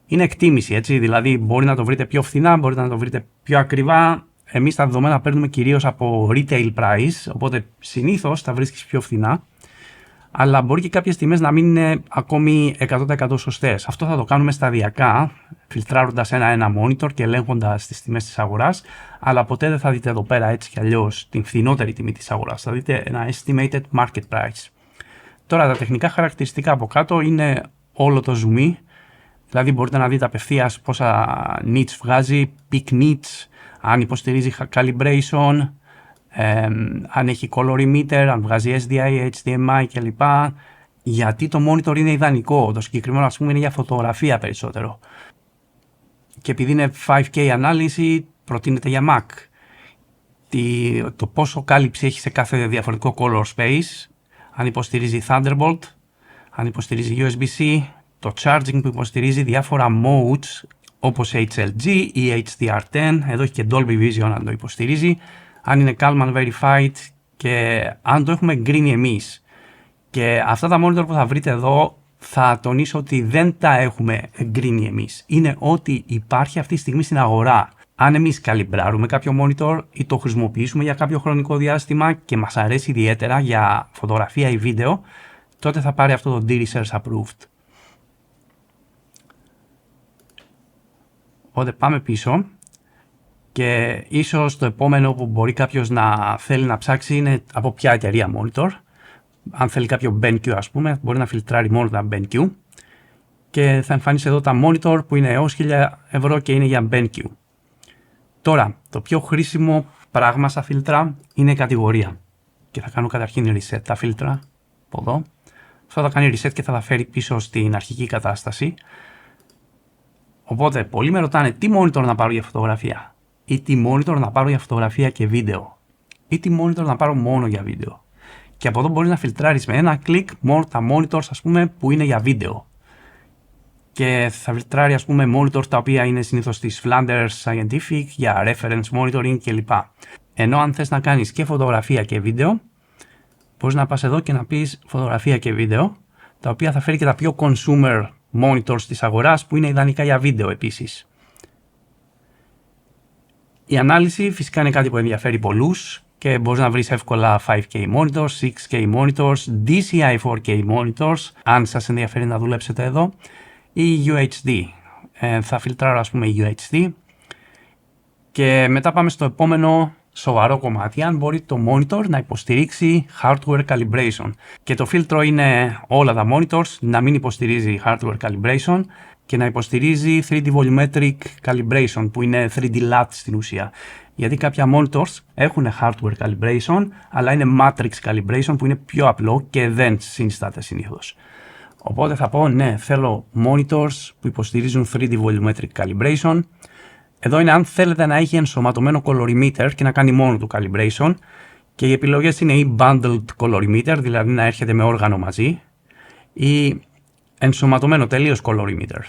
Είναι εκτίμηση, έτσι, δηλαδή μπορεί να το βρείτε πιο φθηνά, μπορείτε να το βρείτε πιο ακριβά. Εμείς τα δεδομένα παίρνουμε κυρίως από retail price, οπότε συνήθως τα βρίσκεις πιο φθηνά. Αλλά μπορεί και κάποιες τιμές να μην είναι ακόμη 100% σωστές. Αυτό θα το κάνουμε σταδιακά, φιλτράροντας ένα monitor και ελέγχοντας τις τιμές της αγοράς. Αλλά ποτέ δεν θα δείτε εδώ πέρα έτσι κι αλλιώς την φθηνότερη τιμή της αγοράς. Θα δείτε ένα estimated market price. Τώρα τα τεχνικά χαρακτηριστικά από κάτω είναι όλο το zoom. Δηλαδή μπορείτε να δείτε απευθείας πόσα nits βγάζει, peak nits, αν υποστηρίζει calibration, αν έχει color emitter, αν βγάζει SDI, HDMI κλπ. Γιατί το monitor είναι ιδανικό, το συγκεκριμένο ας πούμε είναι για φωτογραφία περισσότερο. Και επειδή είναι 5K ανάλυση προτείνεται για Mac. Το πόσο κάλυψη έχει σε κάθε διαφορετικό color space, αν υποστηρίζει Thunderbolt, αν υποστηρίζει USB-C, το charging που υποστηρίζει διάφορα modes όπως HLG ή HDR10, εδώ έχει και Dolby Vision αν το υποστηρίζει, αν είναι Kalman Verified και αν το έχουμε γκρίνει εμείς. Και αυτά τα monitor που θα βρείτε εδώ θα τονίσω ότι δεν τα έχουμε γκρίνει εμείς. Είναι ό,τι υπάρχει αυτή τη στιγμή στην αγορά. Αν εμείς καλυμπράρουμε κάποιο monitor ή το χρησιμοποιήσουμε για κάποιο χρονικό διάστημα και μας αρέσει ιδιαίτερα για φωτογραφία ή βίντεο, τότε θα πάρει αυτό το D-Research Approved. Οπότε πάμε πίσω και ίσως το επόμενο που μπορεί κάποιος να θέλει να ψάξει είναι από ποια εταιρεία monitor. Αν θέλει κάποιο BenQ, ας πούμε, μπορεί να φιλτράρει μόνο τα BenQ και θα εμφανίσει εδώ τα monitor που είναι έως 1.000 ευρώ και είναι για BenQ. Τώρα, το πιο χρήσιμο πράγμα στα φίλτρα είναι η κατηγορία. Και θα κάνω καταρχήν reset τα φίλτρα από εδώ. Αυτό θα κάνει reset και θα τα φέρει πίσω στην αρχική κατάσταση. Οπότε, πολλοί με ρωτάνε τι monitor να πάρω για φωτογραφία, ή τι monitor να πάρω για φωτογραφία και βίντεο, ή τι monitor να πάρω μόνο για βίντεο. Και από εδώ μπορείς να φιλτράρεις με ένα κλικ μόνο τα monitors, ας πούμε, που είναι για βίντεο. Και θα φιλτράρει, ας πούμε, monitors τα οποία είναι συνήθως της Flanders Scientific για reference monitoring κλπ. Ενώ αν θες να κάνεις και φωτογραφία και βίντεο, μπορείς να πας εδώ και να πεις φωτογραφία και βίντεο, τα οποία θα φέρει και τα πιο consumer monitors της αγοράς που είναι ιδανικά για βίντεο επίσης. Η ανάλυση φυσικά είναι κάτι που ενδιαφέρει πολλούς και μπορείς να βρεις εύκολα 5K monitors, 6K monitors, DCI 4K monitors, αν σας ενδιαφέρει να δουλέψετε εδώ, ή UHD. Θα φιλτράρω, ας πούμε, UHD. Και μετά πάμε στο επόμενο σοβαρό κομμάτι, αν μπορεί το monitor να υποστηρίξει hardware calibration. Και το φίλτρο είναι όλα τα monitors να μην υποστηρίζει hardware calibration και να υποστηρίζει 3D volumetric calibration, που είναι 3D LUT στην ουσία. Γιατί κάποια monitors έχουν hardware calibration, αλλά είναι matrix calibration που είναι πιο απλό και δεν συνιστάται συνήθως. Οπότε θα πω ναι, θέλω monitors που υποστηρίζουν 3D volumetric calibration. Εδώ είναι αν θέλετε να έχει ενσωματωμένο colorimeter και να κάνει μόνο του calibration. Και οι επιλογές είναι ή bundled colorimeter, δηλαδή να έρχεται με όργανο μαζί, ή ενσωματωμένο τελείως colorimeter.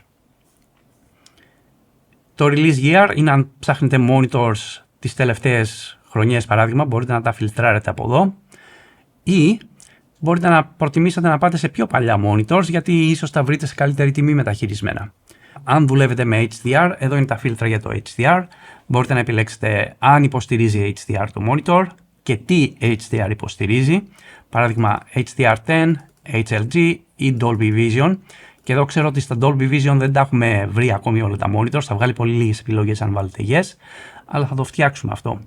Το release year είναι αν ψάχνετε monitors τις τελευταίες χρονιές, παράδειγμα, μπορείτε να τα φιλτράρετε από εδώ, ή μπορείτε να προτιμήσετε να πάτε σε πιο παλιά monitors, γιατί ίσως τα βρείτε σε καλύτερη τιμή μεταχειρισμένα. Αν δουλεύετε με HDR, εδώ είναι τα φίλτρα για το HDR. Μπορείτε να επιλέξετε αν υποστηρίζει HDR το monitor και τι HDR υποστηρίζει. Παράδειγμα HDR10, HLG ή Dolby Vision. Και εδώ ξέρω ότι στα Dolby Vision δεν τα έχουμε βρει ακόμη όλα τα monitors. Θα βγάλει πολύ λίγες επιλογές αν βάλετε yes, αλλά θα το φτιάξουμε αυτό.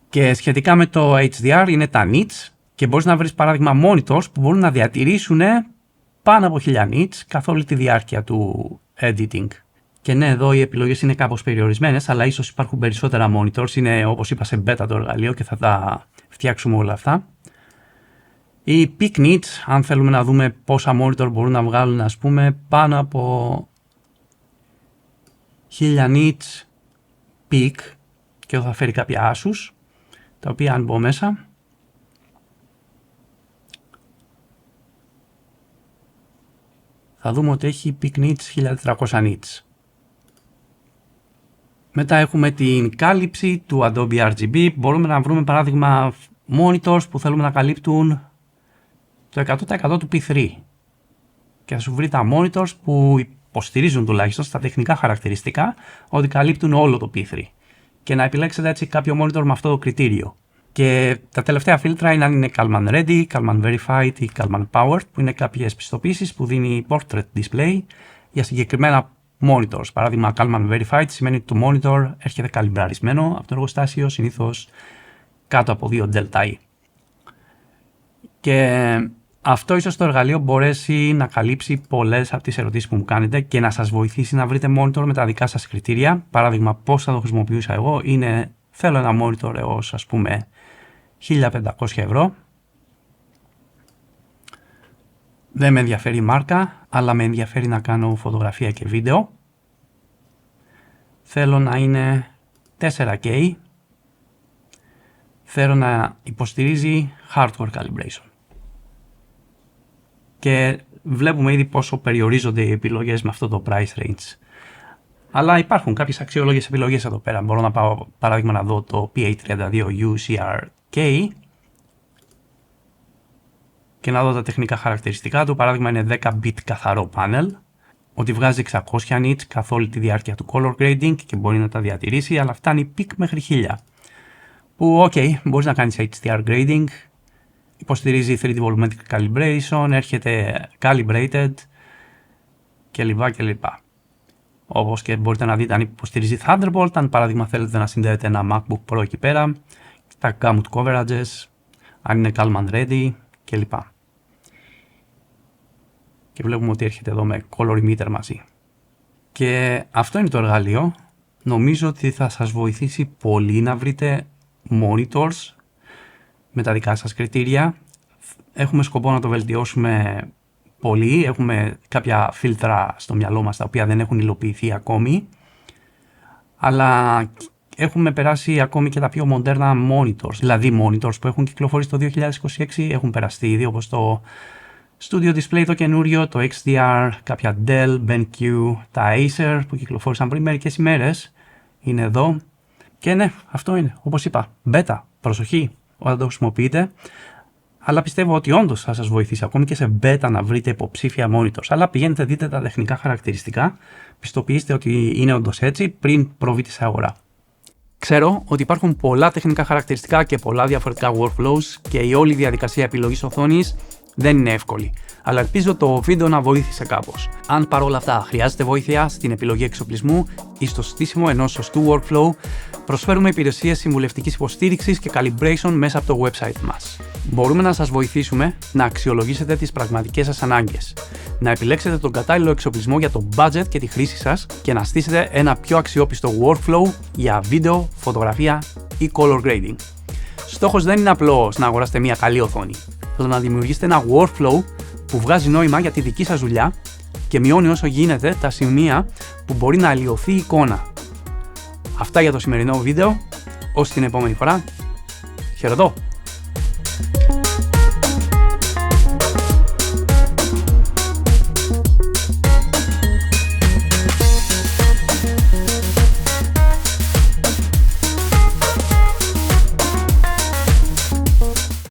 Και σχετικά με το HDR είναι τα nits και μπορείς να βρεις παράδειγμα monitors που μπορούν να διατηρήσουν πάνω από 1000 nits καθ' όλη τη διάρκεια του editing. Και ναι, εδώ οι επιλογές είναι κάπως περιορισμένες, αλλά ίσως υπάρχουν περισσότερα monitors. Είναι, όπως είπα, σε beta το εργαλείο και θα τα φτιάξουμε όλα αυτά. Οι peak nits, αν θέλουμε να δούμε πόσα monitor μπορούν να βγάλουν, ας πούμε, πάνω από 1000 nits peak, και εδώ θα φέρει κάποια Asus, τα οποία αν μπω μέσα, θα δούμε ότι έχει peak nits 1400 nits. Μετά έχουμε την κάλυψη του Adobe RGB. Μπορούμε να βρούμε παράδειγμα monitors που θέλουμε να καλύπτουν το 100% του P3. Και θα σου βρει τα monitors που υποστηρίζουν τουλάχιστον στα τεχνικά χαρακτηριστικά ότι καλύπτουν όλο το P3. Και να επιλέξετε έτσι κάποιο monitor με αυτό το κριτήριο. Και τα τελευταία φίλτρα είναι αν είναι Kalman Ready, Kalman Verified ή Kalman Powered, που είναι κάποιες πιστοποίησεις που δίνει Portrait Display για συγκεκριμένα monitors. Παράδειγμα, Kalman Verified σημαίνει ότι το monitor έρχεται καλυμπραρισμένο από το εργοστάσιο, συνήθως κάτω από 2 Δελτα E. Και αυτό ίσως το εργαλείο μπορέσει να καλύψει πολλές από τις ερωτήσεις που μου κάνετε και να σας βοηθήσει να βρείτε monitor με τα δικά σας κριτήρια. Παράδειγμα, πώς θα το χρησιμοποιούσα εγώ είναι θέλω ένα monitor έως, ας πούμε, 1500 ευρώ. Δεν με ενδιαφέρει η μάρκα, αλλά με ενδιαφέρει να κάνω φωτογραφία και βίντεο. Θέλω να είναι 4K. Θέλω να υποστηρίζει hardware calibration. Και βλέπουμε ήδη πόσο περιορίζονται οι επιλογές με αυτό το price range. Αλλά υπάρχουν κάποιες αξιόλογες επιλογές εδώ πέρα. Μπορώ να πάω παράδειγμα να δω το PA32 UCRK και να δω τα τεχνικά χαρακτηριστικά του. Παράδειγμα είναι 10-bit καθαρό panel, ότι βγάζει 600 nits καθ' όλη τη διάρκεια του color grading και μπορεί να τα διατηρήσει, αλλά φτάνει peak μέχρι 1000. Που μπορείς να κάνεις HDR grading, υποστηρίζει 3D volumetric calibration, έρχεται calibrated κλπ. όπως και μπορείτε να δείτε αν υποστηρίζει Thunderbolt, αν παράδειγμα θέλετε να συνδέετε ένα MacBook Pro εκεί πέρα, τα gamut coverages, αν είναι Calman ready κλπ. Και βλέπουμε ότι έρχεται εδώ με color emitter μαζί. Και αυτό είναι το εργαλείο. Νομίζω ότι θα σας βοηθήσει πολύ να βρείτε monitors με τα δικά σας κριτήρια. Έχουμε σκοπό να το βελτιώσουμε πολύ. Έχουμε κάποια φίλτρα στο μυαλό μας τα οποία δεν έχουν υλοποιηθεί ακόμη. Αλλά έχουμε περάσει ακόμη και τα πιο μοντέρνα monitors. Δηλαδή monitors που έχουν κυκλοφορήσει το 2026 έχουν περαστεί ήδη, όπως το Studio Display το καινούριο, το XDR, κάποια Dell, BenQ, τα Acer που κυκλοφόρησαν πριν μερικές ημέρες. Είναι εδώ. Και ναι, αυτό είναι, όπως είπα, beta, προσοχή όταν το χρησιμοποιείτε. Αλλά πιστεύω ότι όντως θα σας βοηθήσει ακόμη και σε beta να βρείτε υποψήφια monitors. Αλλά πηγαίνετε, δείτε τα τεχνικά χαρακτηριστικά, πιστοποιήστε ότι είναι όντως έτσι πριν προβείτε σε αγορά. Ξέρω ότι υπάρχουν πολλά τεχνικά χαρακτηριστικά και πολλά διαφορετικά workflows και η όλη διαδικασία επιλογής οθόνης δεν είναι εύκολη. Αλλά ελπίζω το βίντεο να βοήθησε κάπως. Αν παρόλα αυτά χρειάζεται βοήθεια στην επιλογή εξοπλισμού ή στο στήσιμο ενός σωστού workflow, προσφέρουμε υπηρεσίες συμβουλευτικής υποστήριξης και calibration μέσα από το website μας. Μπορούμε να σας βοηθήσουμε να αξιολογήσετε τις πραγματικές σας ανάγκες, να επιλέξετε τον κατάλληλο εξοπλισμό για το budget και τη χρήση σας και να στήσετε ένα πιο αξιόπιστο workflow για βίντεο, φωτογραφία ή color grading. Στόχος δεν είναι απλώς να αγοράσετε μια καλή οθόνη, αλλά να δημιουργήσετε ένα workflow που βγάζει νόημα για τη δική σας δουλειά και μειώνει όσο γίνεται τα σημεία που μπορεί να αλλοιωθεί η εικόνα. Αυτά για το σημερινό βίντεο. Ως την επόμενη φορά, χαιρετώ!